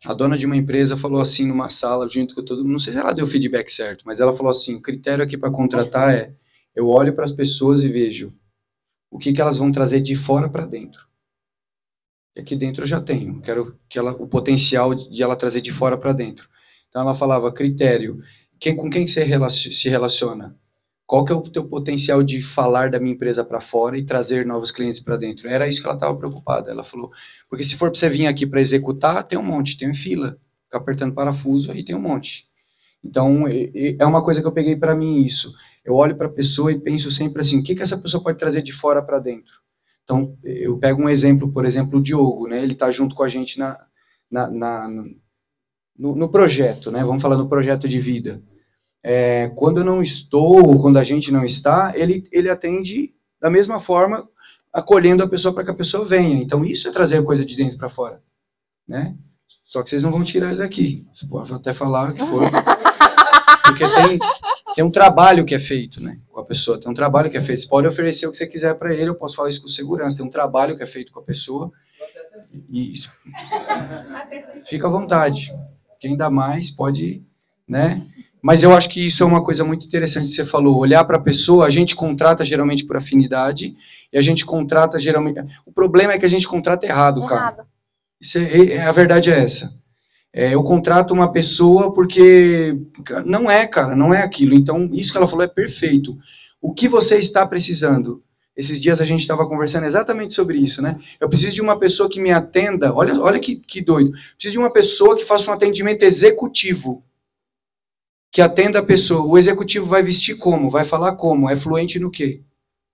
A dona de uma empresa falou assim numa sala, junto com todo mundo, não sei se ela deu o feedback certo, mas ela falou assim, o critério aqui para contratar eu olho para as pessoas e vejo o que elas vão trazer de fora para dentro. Aqui dentro eu já tenho, quero que o potencial de ela trazer de fora para dentro. Então ela falava, critério, com quem você se relaciona? Qual que é o teu potencial de falar da minha empresa para fora e trazer novos clientes para dentro? Era isso que ela estava preocupada. Ela falou, porque se for para você vir aqui para executar, tem um monte, tem fila, fica apertando parafuso, aí tem um monte. Então é uma coisa que eu peguei para mim isso. Eu olho para a pessoa e penso sempre assim, o que essa pessoa pode trazer de fora para dentro? Então, eu pego um exemplo, por exemplo, o Diogo, né? Ele está junto com a gente no projeto, né? Vamos falar no projeto de vida. Quando eu não estou, ou quando a gente não está, ele atende da mesma forma, acolhendo a pessoa para que a pessoa venha. Então, isso é trazer a coisa de dentro para fora, né? Só que vocês não vão tirar ele daqui. Você pode até falar que for. Porque tem um trabalho que é feito, né, com a pessoa, tem um trabalho que é feito. Você pode oferecer o que você quiser para ele, eu posso falar isso com segurança, tem um trabalho que é feito com a pessoa, e isso. Fica à vontade, quem dá mais pode, né, mas eu acho que isso é uma coisa muito interessante que você falou, olhar para a pessoa, a gente contrata geralmente por afinidade, e a gente contrata geralmente, o problema é que a gente contrata errado, cara. A verdade é essa. Eu contrato uma pessoa porque não é, cara, não é aquilo. Então, isso que ela falou é perfeito. O que você está precisando? Esses dias a gente estava conversando exatamente sobre isso, né? Eu preciso de uma pessoa que me atenda, olha que doido. Preciso de uma pessoa que faça um atendimento executivo, que atenda a pessoa. O executivo vai vestir como? Vai falar como? É fluente no quê?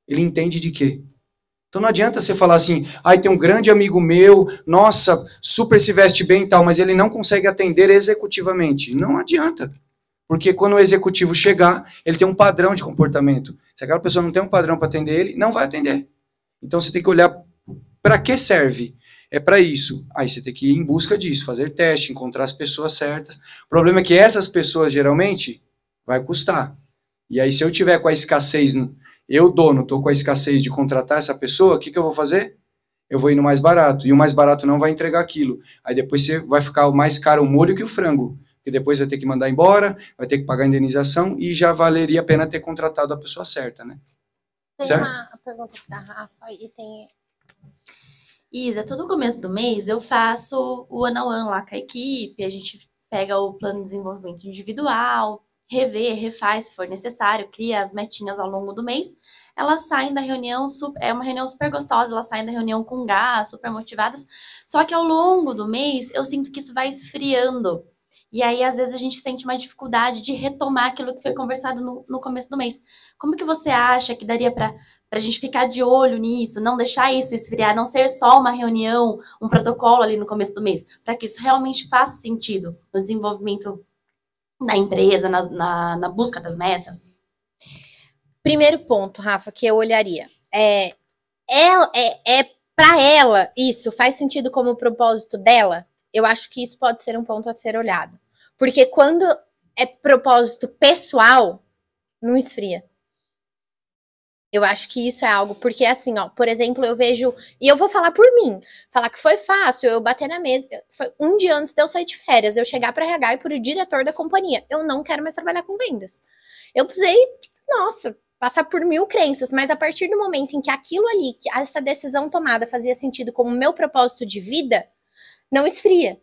Ele entende de quê? Então não adianta você falar assim, ai, tem um grande amigo meu, nossa, super se veste bem e tal, mas ele não consegue atender executivamente. Não adianta. Porque quando o executivo chegar, ele tem um padrão de comportamento. Se aquela pessoa não tem um padrão para atender ele, não vai atender. Então você tem que olhar para que serve. É para isso. Aí você tem que ir em busca disso, fazer teste, encontrar as pessoas certas. O problema é que essas pessoas, geralmente, vai custar. E aí se eu tiver com a escassez, eu dono, estou com a escassez de contratar essa pessoa, o que eu vou fazer? Eu vou ir no mais barato. E o mais barato não vai entregar aquilo. Aí depois você vai ficar mais caro o molho que o frango. Porque depois vai ter que mandar embora, vai ter que pagar a indenização e já valeria a pena ter contratado a pessoa certa, né? Tem certo? uma pergunta da Rafa e tem... Isa, todo começo do mês eu faço o one-on-one lá com a equipe, a gente pega o plano de desenvolvimento individual, revê, refaz se for necessário, cria as metinhas ao longo do mês. Elas saem da reunião, é uma reunião super gostosa, elas saem da reunião com gás, super motivadas, só que ao longo do mês eu sinto que isso vai esfriando. E aí, às vezes, a gente sente uma dificuldade de retomar aquilo que foi conversado no começo do mês. Como que você acha que daria para a gente ficar de olho nisso, não deixar isso esfriar, não ser só uma reunião, um protocolo ali no começo do mês, para que isso realmente faça sentido no desenvolvimento da empresa, na busca das metas? Primeiro ponto, Rafa, que eu olharia. Para ela, isso faz sentido como propósito dela? Eu acho que isso pode ser um ponto a ser olhado. Porque quando é propósito pessoal, não esfria. Eu acho que isso é algo, porque assim, ó, por exemplo, eu vejo, e eu vou falar por mim, falar que foi fácil, eu bater na mesa, foi um dia antes de eu sair de férias, eu chegar para RH e por o diretor da companhia, eu não quero mais trabalhar com vendas. Eu precisei, nossa, passar por 1000 crenças, mas a partir do momento em que aquilo ali, que essa decisão tomada fazia sentido como meu propósito de vida, não esfria.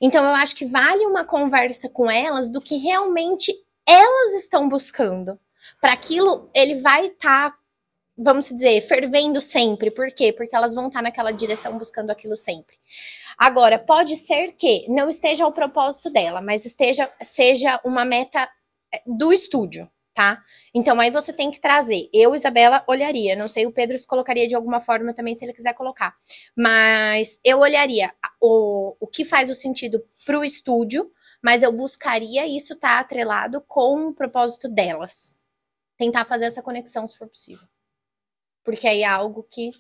Então eu acho que vale uma conversa com elas do que realmente elas estão buscando. Para aquilo, ele vai estar, vamos dizer, fervendo sempre. Por quê? Porque elas vão estar naquela direção buscando aquilo sempre. Agora, pode ser que não esteja ao propósito dela, mas seja uma meta do estúdio, tá? Então aí você tem que trazer. Eu, Isabela, olharia. Não sei, o Pedro se colocaria de alguma forma também, se ele quiser colocar. Mas eu olharia o que faz o sentido pro estúdio, mas eu buscaria isso estar atrelado com o propósito delas. Tentar fazer essa conexão, se for possível. Porque aí é algo que...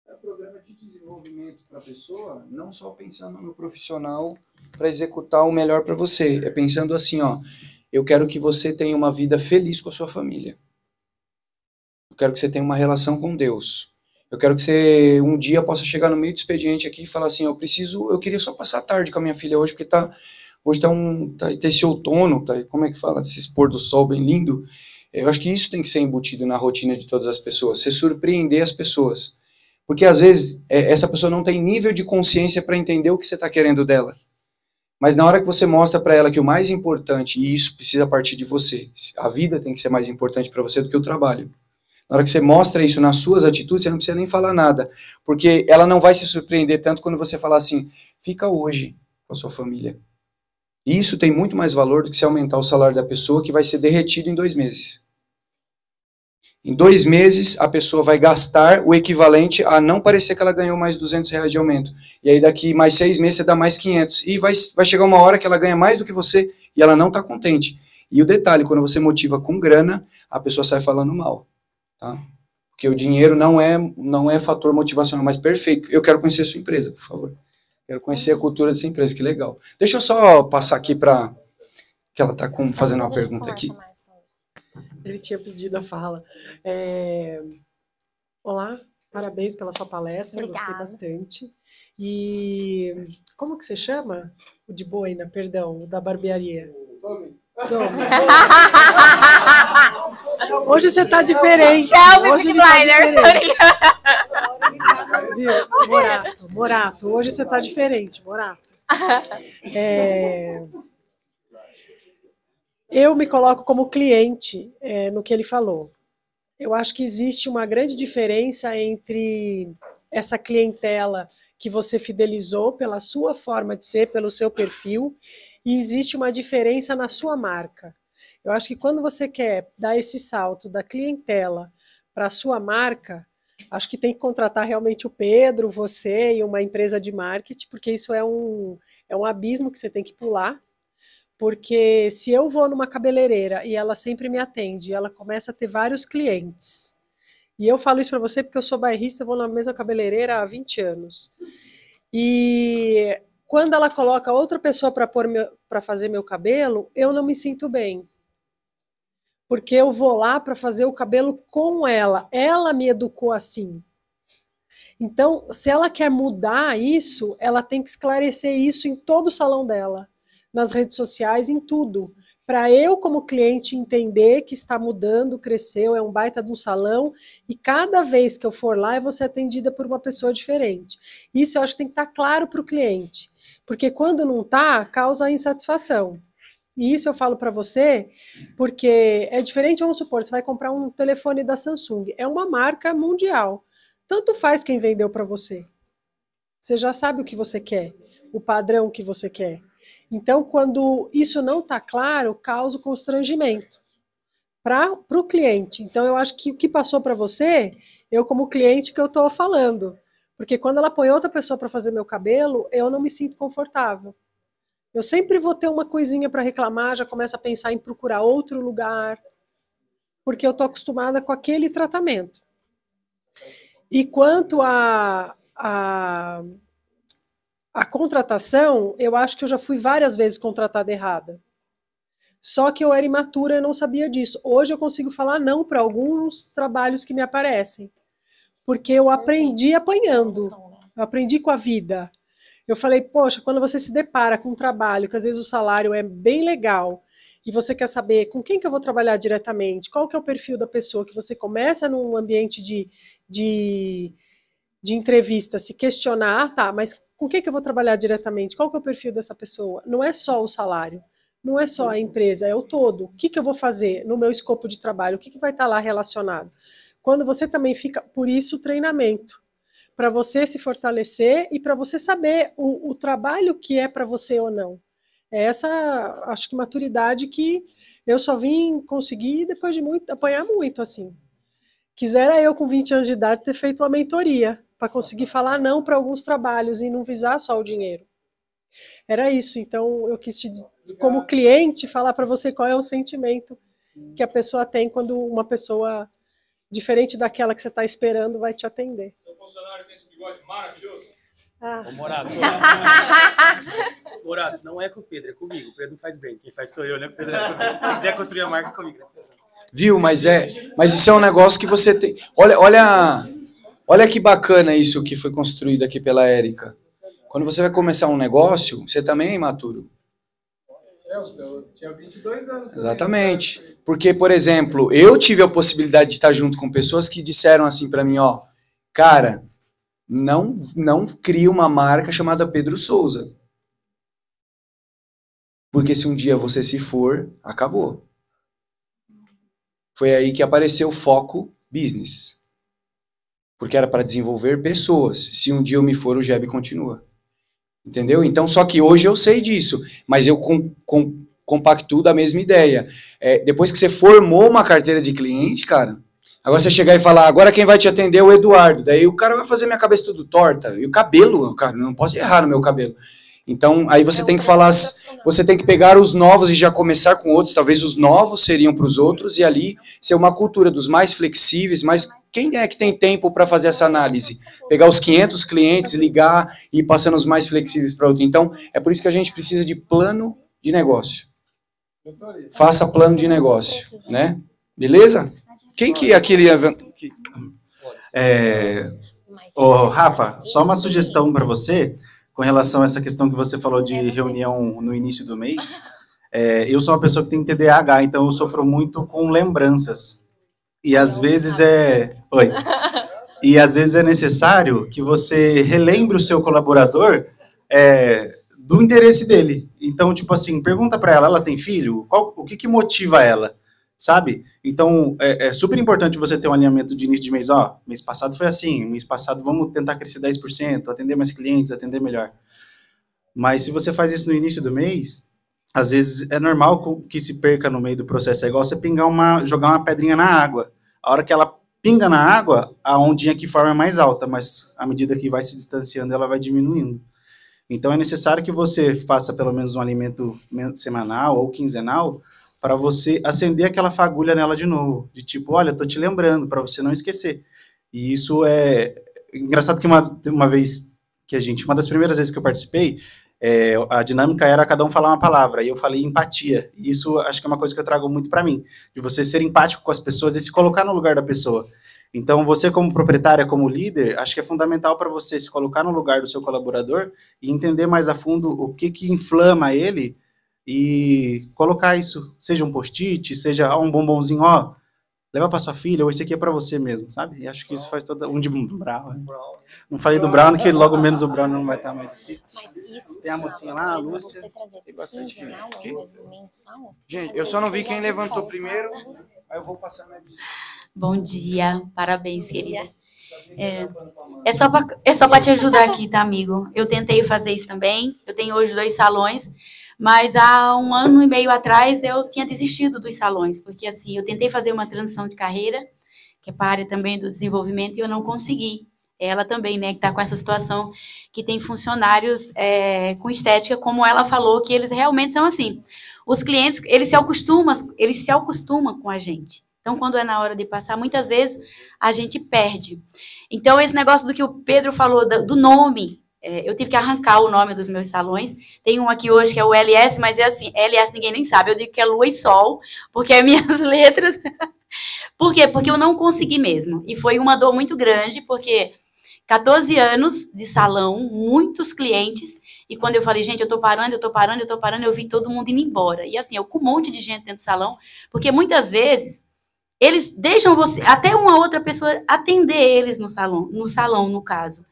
É um programa de desenvolvimento para a pessoa, não só pensando no profissional para executar o melhor para você. É pensando assim, ó, eu quero que você tenha uma vida feliz com a sua família. Eu quero que você tenha uma relação com Deus. Eu quero que você um dia possa chegar no meio do expediente aqui e falar assim, eu queria só passar a tarde com a minha filha hoje, porque hoje tá esse outono, como é que fala, esse pôr do sol bem lindo. Eu acho que isso tem que ser embutido na rotina de todas as pessoas, você surpreender as pessoas. Porque às vezes essa pessoa não tem nível de consciência para entender o que você está querendo dela. Mas na hora que você mostra para ela que o mais importante, e isso precisa partir de você, a vida tem que ser mais importante para você do que o trabalho. Na hora que você mostra isso nas suas atitudes, você não precisa nem falar nada. Porque ela não vai se surpreender tanto quando você falar assim, fica hoje com a sua família. E isso tem muito mais valor do que se aumentar o salário da pessoa, que vai ser derretido em 2 meses. Em 2 meses, a pessoa vai gastar o equivalente a não parecer que ela ganhou mais R$200 de aumento. E aí daqui mais 6 meses você dá mais 500. E vai chegar uma hora que ela ganha mais do que você e ela não está contente. E o detalhe, quando você motiva com grana, a pessoa sai falando mal. Tá? Porque o dinheiro não é fator motivacional, mas perfeito. Eu quero conhecer a sua empresa, por favor. Quero conhecer a cultura dessa empresa, que legal. Deixa eu só passar aqui para... que ela está fazendo uma pergunta aqui. Ele tinha pedido a fala. Olá, parabéns pela sua palestra, Obrigada. Gostei bastante. E como que você chama? O de boina, perdão, o da barbearia. Tommy. Hoje você tá diferente. Hoje ele tá diferente. Morato, hoje você tá diferente, Morato. Eu me coloco como cliente no que ele falou. Eu acho que existe uma grande diferença entre essa clientela que você fidelizou pela sua forma de ser, pelo seu perfil, e existe uma diferença na sua marca. Eu acho que quando você quer dar esse salto da clientela para a sua marca, acho que tem que contratar realmente o Pedro, você e uma empresa de marketing, porque isso é um abismo que você tem que pular. Porque se eu vou numa cabeleireira e ela sempre me atende, ela começa a ter vários clientes. E eu falo isso para você porque eu sou bairrista, eu vou na mesma cabeleireira há 20 anos. E quando ela coloca outra pessoa para fazer meu cabelo, eu não me sinto bem. Porque eu vou lá para fazer o cabelo com ela. Ela me educou assim. Então, se ela quer mudar isso, ela tem que esclarecer isso em todo o salão dela, nas redes sociais, em tudo. Para eu, como cliente, entender que está mudando, cresceu, é um baita de um salão, e cada vez que eu for lá, eu vou ser atendida por uma pessoa diferente. Isso eu acho que tem que estar claro para o cliente, porque quando não está, causa insatisfação. E isso eu falo para você, porque é diferente, vamos supor, você vai comprar um telefone da Samsung, é uma marca mundial. Tanto faz quem vendeu para você. Você já sabe o que você quer, o padrão que você quer. Então, quando isso não está claro, causa constrangimento para o cliente. Então, eu acho que o que passou para você, eu como cliente que eu estou falando. Porque quando ela põe outra pessoa para fazer meu cabelo, eu não me sinto confortável. Eu sempre vou ter uma coisinha para reclamar, já começo a pensar em procurar outro lugar, porque eu estou acostumada com aquele tratamento. E quanto a contratação, eu acho que eu já fui várias vezes contratada errada. Só que eu era imatura e não sabia disso. Hoje eu consigo falar não para alguns trabalhos que me aparecem. Porque eu aprendi apanhando. Eu aprendi com a vida. Eu falei, poxa, quando você se depara com um trabalho, que às vezes o salário é bem legal, e você quer saber com quem que eu vou trabalhar diretamente, qual que é o perfil da pessoa, que você começa num ambiente de entrevista, se questionar, tá, mas com quem que eu vou trabalhar diretamente? Qual que é o perfil dessa pessoa? Não é só o salário, não é só a empresa, é o todo. O que que eu vou fazer no meu escopo de trabalho? O que que vai estar lá relacionado? Quando você também fica, por isso, treinamento, para você se fortalecer e para você saber o trabalho que é para você ou não. É essa, acho que, maturidade que eu só vim conseguir depois de apanhar muito, assim. Quisera eu, com 20 anos de idade, ter feito uma mentoria para conseguir falar não para alguns trabalhos e não visar só o dinheiro. Era isso. Então, eu quis, como cliente, falar para você qual é o sentimento que a pessoa tem quando uma pessoa diferente daquela que você está esperando vai te atender. Seu funcionário tem esse bigode maravilhoso. Ô, Morato, Morato, não é com o Pedro, é comigo. O Pedro não faz bem. Quem faz sou eu, né? O Pedro é comigo. Se você quiser construir a marca, é comigo. Viu? Mas isso é um negócio que você tem... Olha que bacana isso que foi construído aqui pela Érica. Quando você vai começar um negócio, você também é imaturo. Eu tinha 22 anos. Exatamente. Porque, por exemplo, eu tive a possibilidade de estar junto com pessoas que disseram assim pra mim, ó, cara, não cria uma marca chamada Pedro Souza. Porque se um dia você se for, acabou. Foi aí que apareceu o foco business. Porque era para desenvolver pessoas. Se um dia eu me for, o Jeb continua. Entendeu? Então, só que hoje eu sei disso. Mas eu compactuo da mesma ideia. Depois que você formou uma carteira de cliente, cara, agora você chegar e falar, agora quem vai te atender é o Eduardo. Daí o cara vai fazer minha cabeça tudo torta. E o cabelo, cara, não posso errar no meu cabelo. Então, aí você tem que falar, você tem que pegar os novos e já começar com outros, talvez os novos seriam para os outros, e ali ser uma cultura dos mais flexíveis, mas quem é que tem tempo para fazer essa análise? Pegar os 500 clientes, ligar e ir passando os mais flexíveis para outro. Então, é por isso que a gente precisa de plano de negócio. Faça plano de negócio, né? Beleza? Quem que aquele... Rafa, só uma sugestão para você, com relação a essa questão que você falou de reunião no início do mês. Eu sou uma pessoa que tem TDAH, então eu sofro muito com lembranças. E às vezes às vezes é necessário que você relembre o seu colaborador do interesse dele. Então, tipo assim, pergunta para ela tem filho? O que motiva ela? Sabe? Então, é super importante você ter um alinhamento de início de mês. Mês passado foi assim, mês passado vamos tentar crescer 10%, atender mais clientes, atender melhor. Mas se você faz isso no início do mês, às vezes é normal que se perca no meio do processo. É igual você jogar uma pedrinha na água. A hora que ela pinga na água, a ondinha que forma é mais alta, mas à medida que vai se distanciando, ela vai diminuindo. Então, é necessário que você faça pelo menos um alimento semanal ou quinzenal para você acender aquela fagulha nela de novo. De tipo, olha, eu tô te lembrando, para você não esquecer. E isso é... Engraçado que uma vez que uma das primeiras vezes que eu participei, a dinâmica era cada um falar uma palavra, e eu falei empatia. E isso acho que é uma coisa que eu trago muito para mim, de você ser empático com as pessoas e se colocar no lugar da pessoa. Então, você como proprietária, como líder, acho que é fundamental para você se colocar no lugar do seu colaborador e entender mais a fundo o que inflama ele e colocar isso, seja um post-it, seja um bombonzinho, ó, leva para sua filha, ou esse aqui é para você mesmo, sabe? E acho que isso faz toda... de Brown, né? Não falei do Brown, que logo menos o Brown não vai estar mais aqui. Tem a mocinha lá, a Lúcia. Tem bastante gente. Gente, eu só não vi quem levantou primeiro, aí eu vou passar na... Bom dia, parabéns, querida. É só para te ajudar aqui, tá, amigo? Eu tentei fazer isso também, eu tenho hoje 2 salões, mas há 1 ano e meio atrás eu tinha desistido dos salões, porque assim, eu tentei fazer uma transição de carreira, que é para a área também do desenvolvimento, e eu não consegui. Ela também, né, que está com essa situação, que tem funcionários com estética, como ela falou, que eles realmente são assim. Os clientes, eles se acostumam com a gente. Então, quando é na hora de passar, muitas vezes a gente perde. Então, esse negócio do que o Pedro falou, do nome, eu tive que arrancar o nome dos meus salões. Tem um aqui hoje que é o LS, mas é assim, LS ninguém nem sabe. Eu digo que é Lua e Sol, porque é minhas letras. Por quê? Porque eu não consegui mesmo. E foi uma dor muito grande, porque 14 anos de salão, muitos clientes, e quando eu falei, gente, eu tô parando, eu vi todo mundo indo embora. E assim, eu com um monte de gente dentro do salão, porque muitas vezes eles deixam você, até uma outra pessoa atender eles no salão, no caso.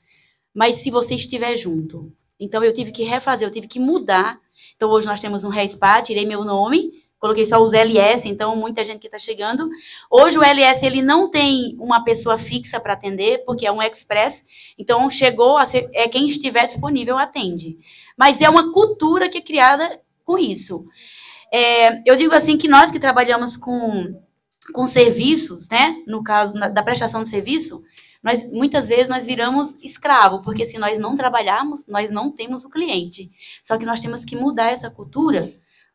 Mas se você estiver junto. Então, eu tive que refazer, eu tive que mudar. Então, hoje nós temos um Hair-Spa, tirei meu nome, coloquei só os LS, então, muita gente que está chegando. Hoje, o LS, ele não tem uma pessoa fixa para atender, porque é um express. Então, chegou, quem estiver disponível atende. Mas é uma cultura que é criada com isso. Eu digo assim, que nós que trabalhamos com serviços, né? No caso da prestação de serviço, muitas vezes nós viramos escravo, porque se nós não trabalharmos, nós não temos o cliente. Só que nós temos que mudar essa cultura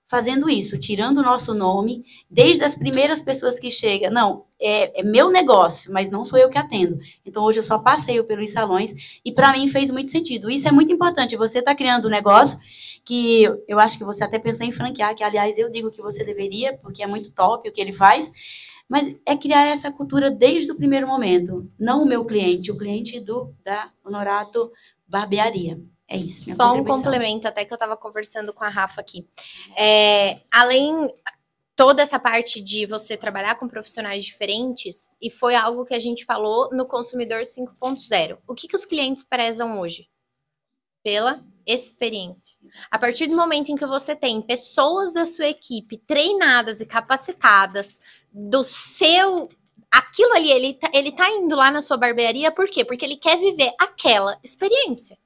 fazendo isso, tirando o nosso nome, desde as primeiras pessoas que chegam. Não, é meu negócio, mas não sou eu que atendo. Então, hoje eu só passeio pelos salões e para mim fez muito sentido. Isso é muito importante, você está criando um negócio que eu acho que você até pensou em franquear, que, aliás, eu digo que você deveria, porque é muito top o que ele faz, mas é criar essa cultura desde o primeiro momento. Não o meu cliente, o cliente da Honorato Barbearia. É isso. Só um complemento, até que eu estava conversando com a Rafa aqui. Além toda essa parte de você trabalhar com profissionais diferentes, e foi algo que a gente falou no Consumidor 5.0. O que os clientes prezam hoje? Pela experiência. A partir do momento em que você tem pessoas da sua equipe treinadas e capacitadas do seu... Aquilo ali, ele tá indo lá na sua barbearia, por quê? Porque ele quer viver aquela experiência.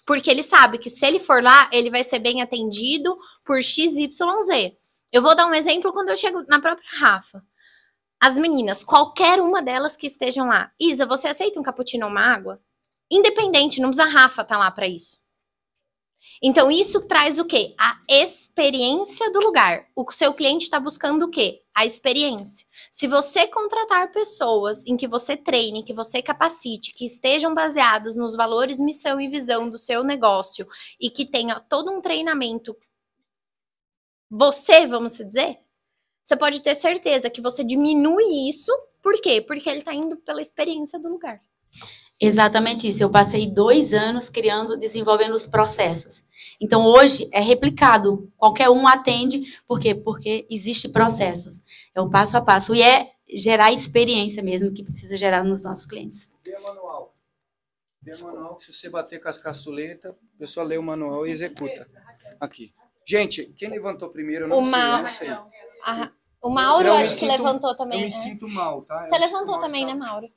Porque ele sabe que se ele for lá, ele vai ser bem atendido por XYZ. Eu vou dar um exemplo quando eu chego na própria Rafa. As meninas, qualquer uma delas que estejam lá. Isa, você aceita um cappuccino ou uma água? Independente, não precisa a Rafa estar lá para isso. Então, isso traz o quê? A experiência do lugar. O seu cliente está buscando o quê? A experiência. Se você contratar pessoas em que você treine, que você capacite, que estejam baseados nos valores, missão e visão do seu negócio e que tenha todo um treinamento, vamos dizer, você pode ter certeza que você diminui isso. Por quê? Porque ele está indo pela experiência do lugar. Exatamente isso. Eu passei 2 anos desenvolvendo os processos. Então, hoje é replicado. Qualquer um atende. Por quê? Porque existem processos. É o passo a passo. E é gerar experiência mesmo que precisa gerar nos nossos clientes. Vê manual. Vê manual que se você bater com as caçuletas, a pessoa lê o manual e executa. Aqui. Gente, quem levantou primeiro, eu não sei. O Mauro, acho que levantou também. Eu me sinto mal, tá? Você levantou também, né, Mauro?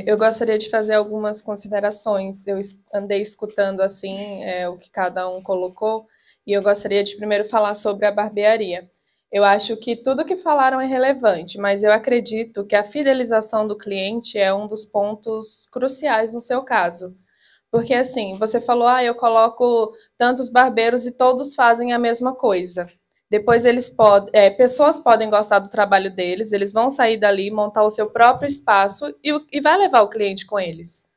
Eu gostaria de fazer algumas considerações. Eu andei escutando assim o que cada um colocou e eu gostaria de primeiro falar sobre a barbearia. Eu acho que tudo que falaram é relevante, mas eu acredito que a fidelização do cliente é um dos pontos cruciais no seu caso. Porque, assim, você falou, eu coloco tantos barbeiros e todos fazem a mesma coisa. Depois pessoas podem gostar do trabalho deles, eles vão sair dali, montar o seu próprio espaço e vai levar o cliente com eles.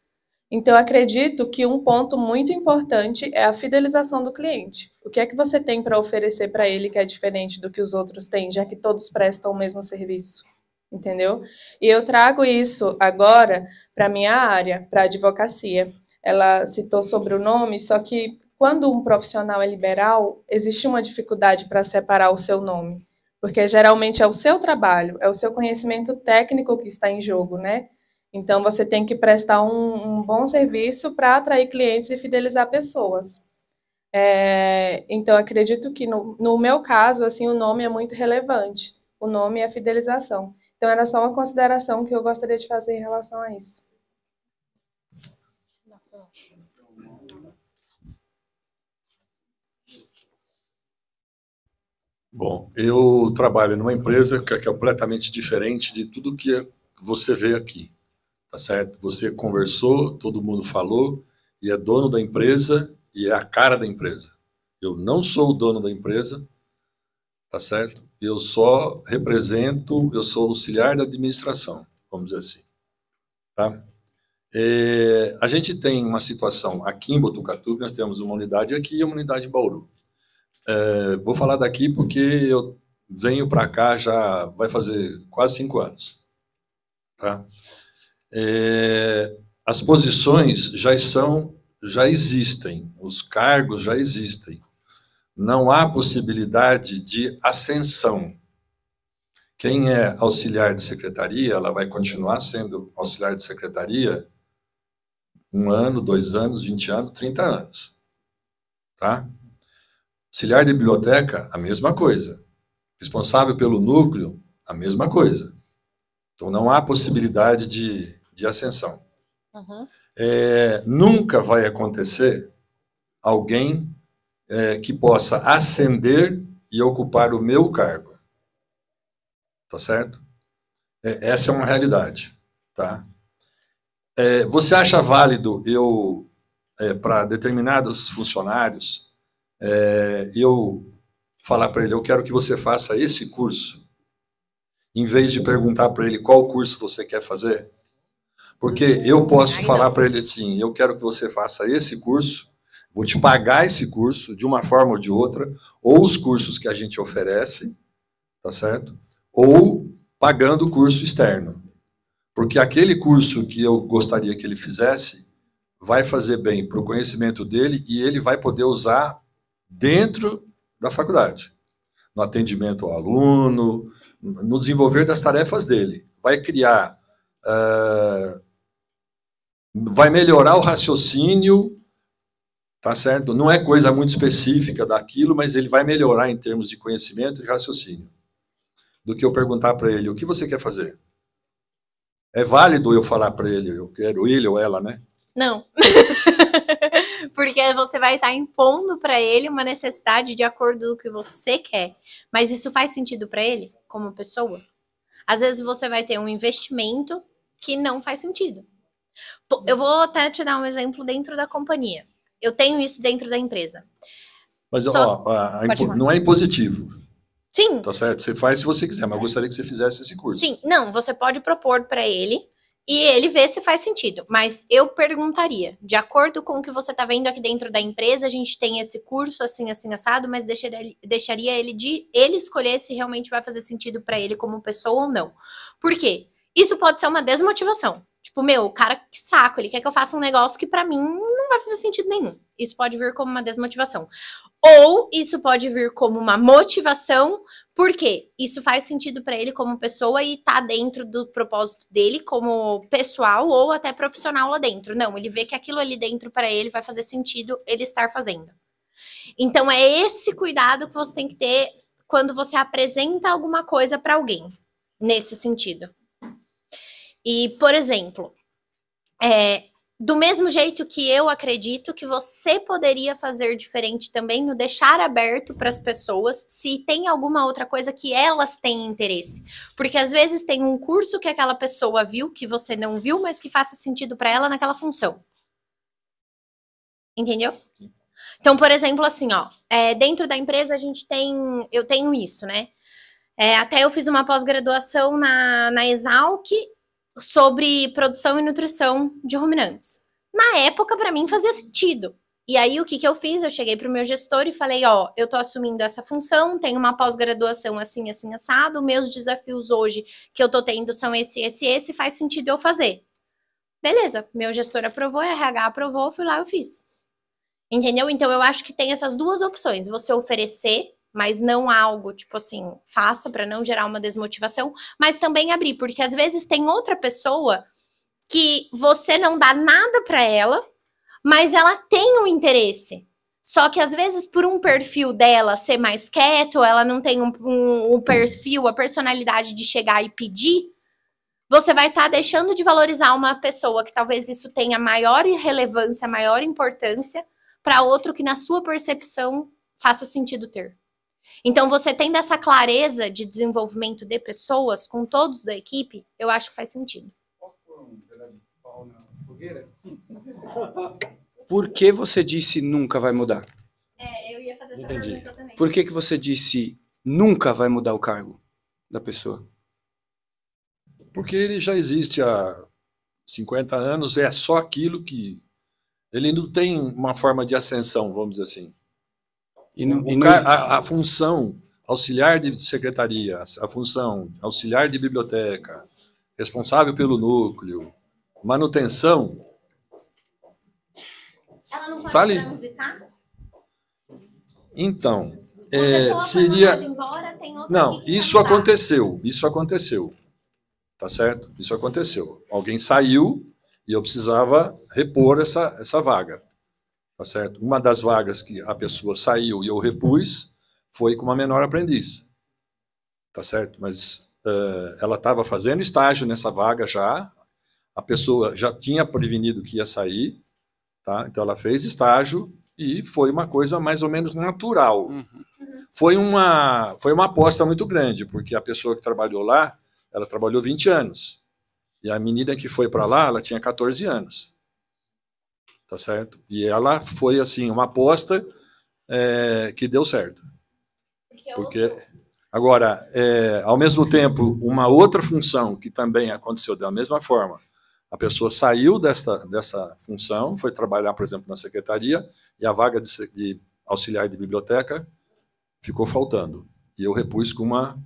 Então, eu acredito que um ponto muito importante é a fidelização do cliente. O que é que você tem para oferecer para ele que é diferente do que os outros têm, já que todos prestam o mesmo serviço? Entendeu? E eu trago isso agora para a minha área, para a advocacia. Ela citou sobre o nome, só que quando um profissional é liberal, existe uma dificuldade para separar o seu nome, porque geralmente é o seu trabalho, é o seu conhecimento técnico que está em jogo, né? Então, você tem que prestar um bom serviço para atrair clientes e fidelizar pessoas. Então, acredito que no meu caso, assim, o nome é muito relevante. O nome é a fidelização. Então, era só uma consideração que eu gostaria de fazer em relação a isso. Bom, eu trabalho numa empresa que é completamente diferente de tudo que você vê aqui, tá certo? Você conversou, todo mundo falou, e é dono da empresa e é a cara da empresa. Eu não sou o dono da empresa, tá certo? Eu só represento, eu sou auxiliar da administração, vamos dizer assim, tá? A gente tem uma situação aqui em Botucatu, nós temos uma unidade aqui e uma unidade em Bauru. Vou falar daqui porque eu venho para cá já vai fazer quase 5 anos. Tá? As posições já existem, os cargos já existem. Não há possibilidade de ascensão. Quem é auxiliar de secretaria, ela vai continuar sendo auxiliar de secretaria 1 ano, 2 anos, 20 anos, 30 anos. Tá? Auxiliar de biblioteca, a mesma coisa. Responsável pelo núcleo, a mesma coisa. Então, não há possibilidade de ascensão. Uhum. Nunca vai acontecer alguém que possa ascender e ocupar o meu cargo. Tá certo? Essa é uma realidade. Tá? Você acha válido para determinados funcionários, eu falar para ele, eu quero que você faça esse curso, em vez de perguntar para ele qual curso você quer fazer? Porque eu posso falar para ele assim, eu quero que você faça esse curso, vou te pagar esse curso, de uma forma ou de outra, ou os cursos que a gente oferece, tá certo? Ou pagando o curso externo. Porque aquele curso que eu gostaria que ele fizesse, vai fazer bem para o conhecimento dele e ele vai poder usar dentro da faculdade, no atendimento ao aluno, no desenvolver das tarefas dele. Vai criar, vai melhorar o raciocínio, tá certo? Não é coisa muito específica daquilo, mas ele vai melhorar em termos de conhecimento e raciocínio. Do que eu perguntar para ele, o que você quer fazer? É válido eu falar para ele, eu quero ele ou ela, né? Não. Porque você vai estar impondo para ele uma necessidade de acordo com o que você quer. Mas isso faz sentido para ele, como pessoa? Às vezes você vai ter um investimento que não faz sentido. Eu vou até te dar um exemplo dentro da companhia. Eu tenho isso dentro da empresa. Mas não é impositivo. Sim. Tá certo? Você faz se você quiser, mas eu gostaria que você fizesse esse curso. Sim, não, você pode propor para ele e ele vê se faz sentido. Mas eu perguntaria, de acordo com o que você está vendo aqui dentro da empresa, a gente tem esse curso assim, assim, assado, mas deixaria ele escolher se realmente vai fazer sentido para ele como pessoa ou não. Por quê? Isso pode ser uma desmotivação. Tipo, meu, cara, que saco, ele quer que eu faça um negócio que pra mim não vai fazer sentido nenhum. Isso pode vir como uma desmotivação. Ou isso pode vir como uma motivação, porque isso faz sentido pra ele como pessoa e tá dentro do propósito dele como pessoal ou até profissional lá dentro. Não, ele vê que aquilo ali dentro pra ele vai fazer sentido ele estar fazendo. Então é esse cuidado que você tem que ter quando você apresenta alguma coisa pra alguém, nesse sentido. E, por exemplo, Do mesmo jeito que eu acredito que você poderia fazer diferente também no deixar aberto para as pessoas se tem alguma outra coisa que elas têm interesse. Porque às vezes tem um curso que aquela pessoa viu, que você não viu, mas que faça sentido para ela naquela função. Entendeu? Então, por exemplo, assim, ó, dentro da empresa eu tenho isso, né? Até eu fiz uma pós-graduação na Exalc sobre produção e nutrição de ruminantes. Na época, para mim, fazia sentido. E aí, o que eu fiz? Eu cheguei para o meu gestor e falei, ó, eu tô assumindo essa função, tenho uma pós-graduação assim, assim, assado, meus desafios hoje que eu tô tendo são esse, faz sentido eu fazer. Beleza, meu gestor aprovou, RH aprovou, fui lá, eu fiz. Entendeu? Então, eu acho que tem essas duas opções. Você oferecer, mas não algo, tipo assim, faça para não gerar uma desmotivação, mas também abrir, porque às vezes tem outra pessoa que você não dá nada para ela, mas ela tem um interesse. Só que às vezes por um perfil dela ser mais quieto, ela não tem um perfil, a personalidade de chegar e pedir, você vai estar deixando de valorizar uma pessoa que talvez isso tenha maior relevância, maior importância, para outro que na sua percepção faça sentido ter. Então, você tendo essa clareza de desenvolvimento de pessoas com todos da equipe, eu acho que faz sentido. Por que você disse nunca vai mudar? Eu ia fazer essa Entendi. pergunta também. Por que você disse nunca vai mudar o cargo da pessoa? Porque ele já existe há 50 anos, é só aquilo que... Ele não tem uma forma de ascensão, vamos dizer assim. A função auxiliar de secretaria, a função auxiliar de biblioteca, responsável pelo núcleo, manutenção... Ela não pode tá ali. transitar? Então, seria... Não, isso aconteceu. Tá certo? Isso aconteceu. Alguém saiu e eu precisava repor essa vaga. Tá certo? Uma das vagas que a pessoa saiu e eu repus foi com uma menor aprendiz. Tá certo? Mas ela estava fazendo estágio nessa vaga já, a pessoa já tinha prevenido que ia sair, tá? Então ela fez estágio e foi uma coisa mais ou menos natural. Foi uma aposta muito grande, porque a pessoa que trabalhou lá, ela trabalhou 20 anos. E a menina que foi para lá, ela tinha 14 anos. Tá certo? E ela foi, assim, uma aposta que deu certo. Porque, agora, ao mesmo tempo, uma outra função que também aconteceu da mesma forma, a pessoa saiu dessa função, foi trabalhar, por exemplo, na secretaria, e a vaga de auxiliar de biblioteca ficou faltando. E eu repus com uma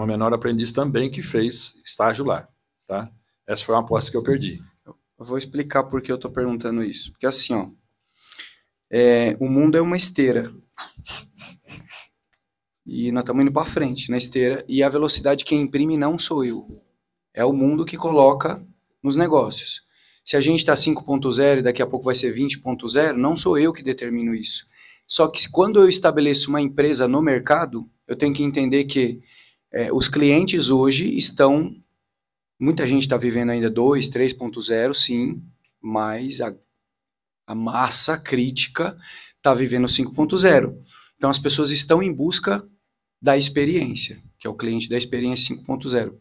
menor aprendiz também que fez estágio lá. Tá? Essa foi uma aposta que eu perdi. Eu vou explicar por que eu estou perguntando isso. Porque assim, ó, o mundo é uma esteira. E nós estamos indo para frente na esteira. E a velocidade quem imprime não sou eu. É o mundo que coloca nos negócios. Se a gente está 5.0 e daqui a pouco vai ser 20.0, não sou eu que determino isso. Só que quando eu estabeleço uma empresa no mercado, eu tenho que entender que os clientes hoje estão... Muita gente está vivendo ainda 2, 3.0, sim, mas a massa crítica está vivendo 5.0. Então, as pessoas estão em busca da experiência, que é o cliente da experiência 5.0.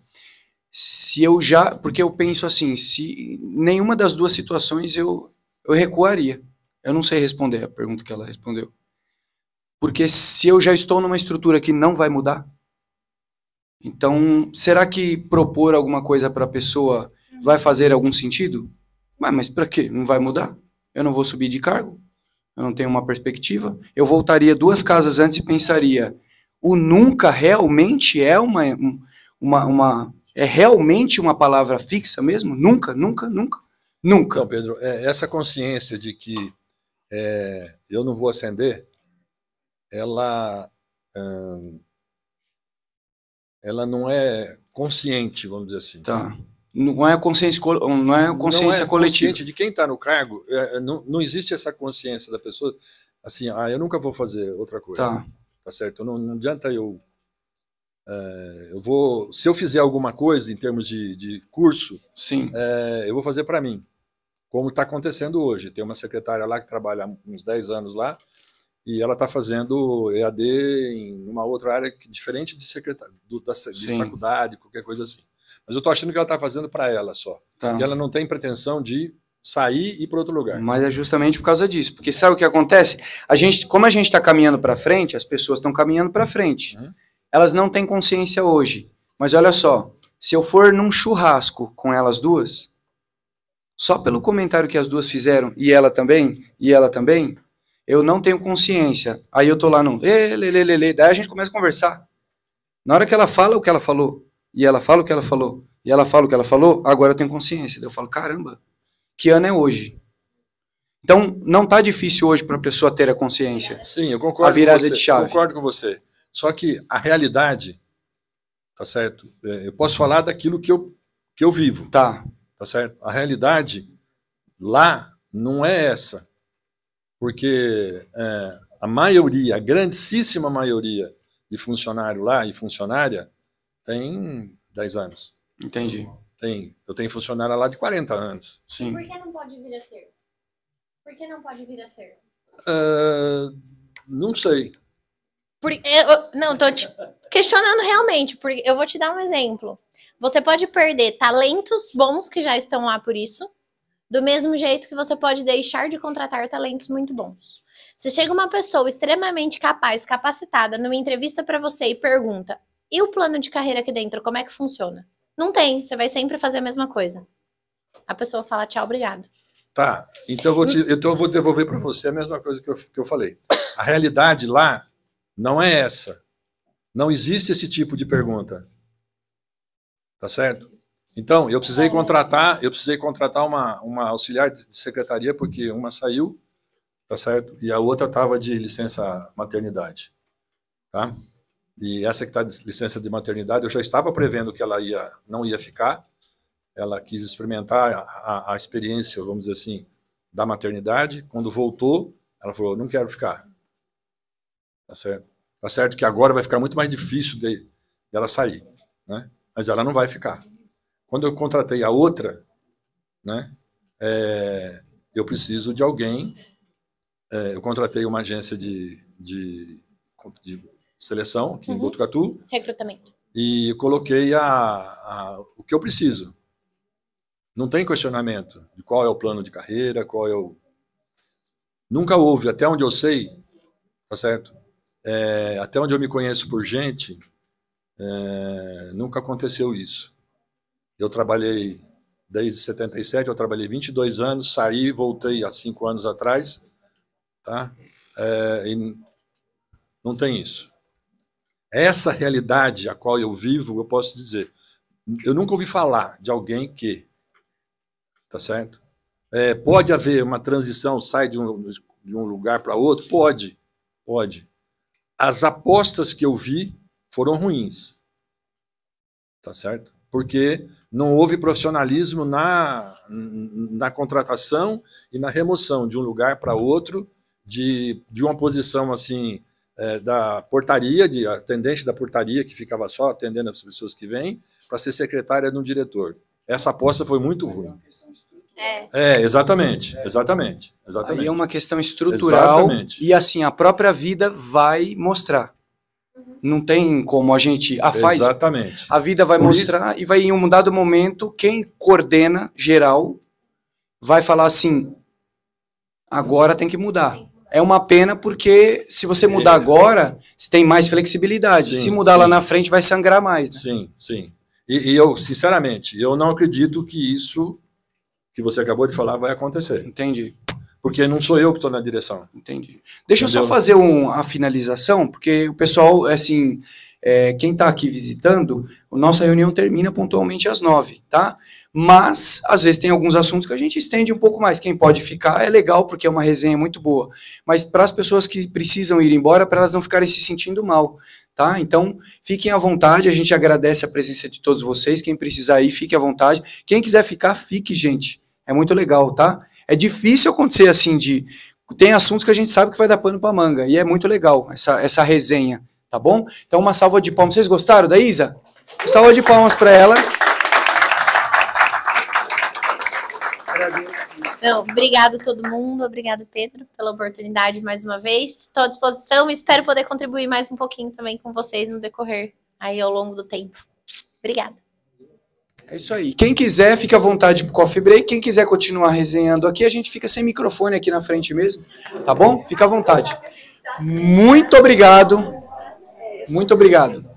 Porque eu penso assim, se nenhuma das duas situações eu recuaria. Eu não sei responder a pergunta que ela respondeu. Porque se eu já estou numa estrutura que não vai mudar, então, será que propor alguma coisa para a pessoa vai fazer algum sentido? Mas para quê? Não vai mudar? Eu não vou subir de cargo? Eu não tenho uma perspectiva? Eu voltaria 2 casas antes e pensaria, o nunca realmente é é realmente uma palavra fixa mesmo? Nunca, nunca, nunca, nunca. Então, Pedro, essa consciência de que eu não vou ascender, ela não é consciente, vamos dizer assim. Tá. Não é consciência coletiva. Não é consciente de quem está no cargo. Não existe essa consciência da pessoa, assim, eu nunca vou fazer outra coisa. Tá certo? Não adianta eu se eu fizer alguma coisa em termos de curso, sim. Eu vou fazer para mim. como está acontecendo hoje. Tem uma secretária lá que trabalha há uns 10 anos lá, e ela está fazendo EAD em uma outra área diferente de secretária, de faculdade, qualquer coisa assim. Mas eu estou achando que ela está fazendo para ela só. Tá. E ela não tem pretensão de sair e ir para outro lugar. Mas é justamente por causa disso. Porque sabe o que acontece? Como a gente está caminhando para frente, as pessoas estão caminhando para frente. Elas não têm consciência hoje. Mas olha só, se eu for num churrasco com elas duas, só pelo comentário que as duas fizeram, e ela também, eu não tenho consciência. Aí eu tô lá no daí a gente começa a conversar. Na hora que ela fala o que ela falou, e ela fala o que ela falou, e ela fala o que ela falou, agora eu tenho consciência. Daí eu falo, caramba, que ano é hoje? Então, não tá difícil hoje para a pessoa ter a consciência. Sim, eu concordo a virada com você, de chave. concordo com você. Só que a realidade, tá certo? Eu posso falar daquilo que eu vivo. Tá certo? A realidade lá não é essa. Porque a maioria, a grandíssima maioria de funcionário lá e funcionária tem 10 anos. Entendi. Eu tenho funcionária lá de 40 anos. Sim. Por que não pode vir a ser? Por que não pode vir a ser? Não sei. Não, tô te questionando realmente, porque eu vou te dar um exemplo. Você pode perder talentos bons que já estão lá por isso, do mesmo jeito que você pode deixar de contratar talentos muito bons. Se chega uma pessoa extremamente capaz, capacitada, numa entrevista para você e pergunta, e o plano de carreira aqui dentro, como é que funciona? Não tem, você vai sempre fazer a mesma coisa. A pessoa fala tchau, obrigado. Tá, então eu vou devolver para você a mesma coisa que eu falei. A realidade lá não é essa. Não existe esse tipo de pergunta. Tá certo? Então, eu precisei contratar uma auxiliar de secretaria, porque uma saiu, tá certo? E a outra estava de licença maternidade. Tá? E essa que está de licença de maternidade, eu já estava prevendo que ela não ia ficar. Ela quis experimentar a experiência, vamos dizer assim, da maternidade. Quando voltou, ela falou, não quero ficar. Tá certo? Tá certo que agora vai ficar muito mais difícil dela sair, né? Mas ela não vai ficar. Quando eu contratei a outra, né, eu preciso de alguém. Eu contratei uma agência de seleção aqui em Botucatu. Recrutamento. E coloquei o que eu preciso. Não tem questionamento de qual é o plano de carreira, Nunca houve, até onde eu sei, tá certo? Até onde eu me conheço por gente, nunca aconteceu isso. Eu trabalhei desde 77, eu trabalhei 22 anos, saí, voltei há 5 anos atrás, tá? E não tem isso. Essa realidade a qual eu vivo, eu posso dizer, eu nunca ouvi falar de alguém que, tá certo? Pode haver uma transição, sai de um lugar para outro? Pode. As apostas que eu vi foram ruins, tá certo? Porque não houve profissionalismo na contratação e na remoção de um lugar para outro, de uma posição assim, da portaria, de atendente da portaria, que ficava só atendendo as pessoas que vêm, para ser secretária de um diretor. Essa aposta foi muito ruim. Exatamente. Aí é uma questão estrutural. Exatamente. E assim, a própria vida vai mostrar. Não tem como a gente... faz. Exatamente. A vida vai mostrar e vai, em um dado momento, quem coordena geral vai falar assim, agora tem que mudar. É uma pena porque se você mudar agora, você tem mais flexibilidade. Sim, se mudar lá na frente, vai sangrar mais. Né? Sim. E eu, sinceramente, eu não acredito que isso que você acabou de falar vai acontecer. Entendi. Porque não sou eu que estou na direção. Entendi. Deixa eu só fazer a finalização, porque o pessoal, assim, quem está aqui visitando, a nossa reunião termina pontualmente às 9, tá? Mas, às vezes, tem alguns assuntos que a gente estende um pouco mais. Quem pode ficar é legal, porque é uma resenha muito boa. Mas para as pessoas que precisam ir embora, para elas não ficarem se sentindo mal, tá? Então, fiquem à vontade, a gente agradece a presença de todos vocês. Quem precisar ir, fique à vontade. Quem quiser ficar, fique, gente. É muito legal, tá? É difícil acontecer assim tem assuntos que a gente sabe que vai dar pano pra manga, e é muito legal essa resenha, tá bom? Então uma salva de palmas. Vocês gostaram da Isa? Salva de palmas para ela. Não, obrigado a todo mundo, obrigado, Pedro, pela oportunidade mais uma vez. Estou à disposição e espero poder contribuir mais um pouquinho também com vocês no decorrer aí ao longo do tempo. Obrigada. É isso aí. Quem quiser, fica à vontade pro coffee break. Quem quiser continuar resenhando aqui, a gente fica sem microfone aqui na frente mesmo, tá bom? Fica à vontade. Muito obrigado. Muito obrigado.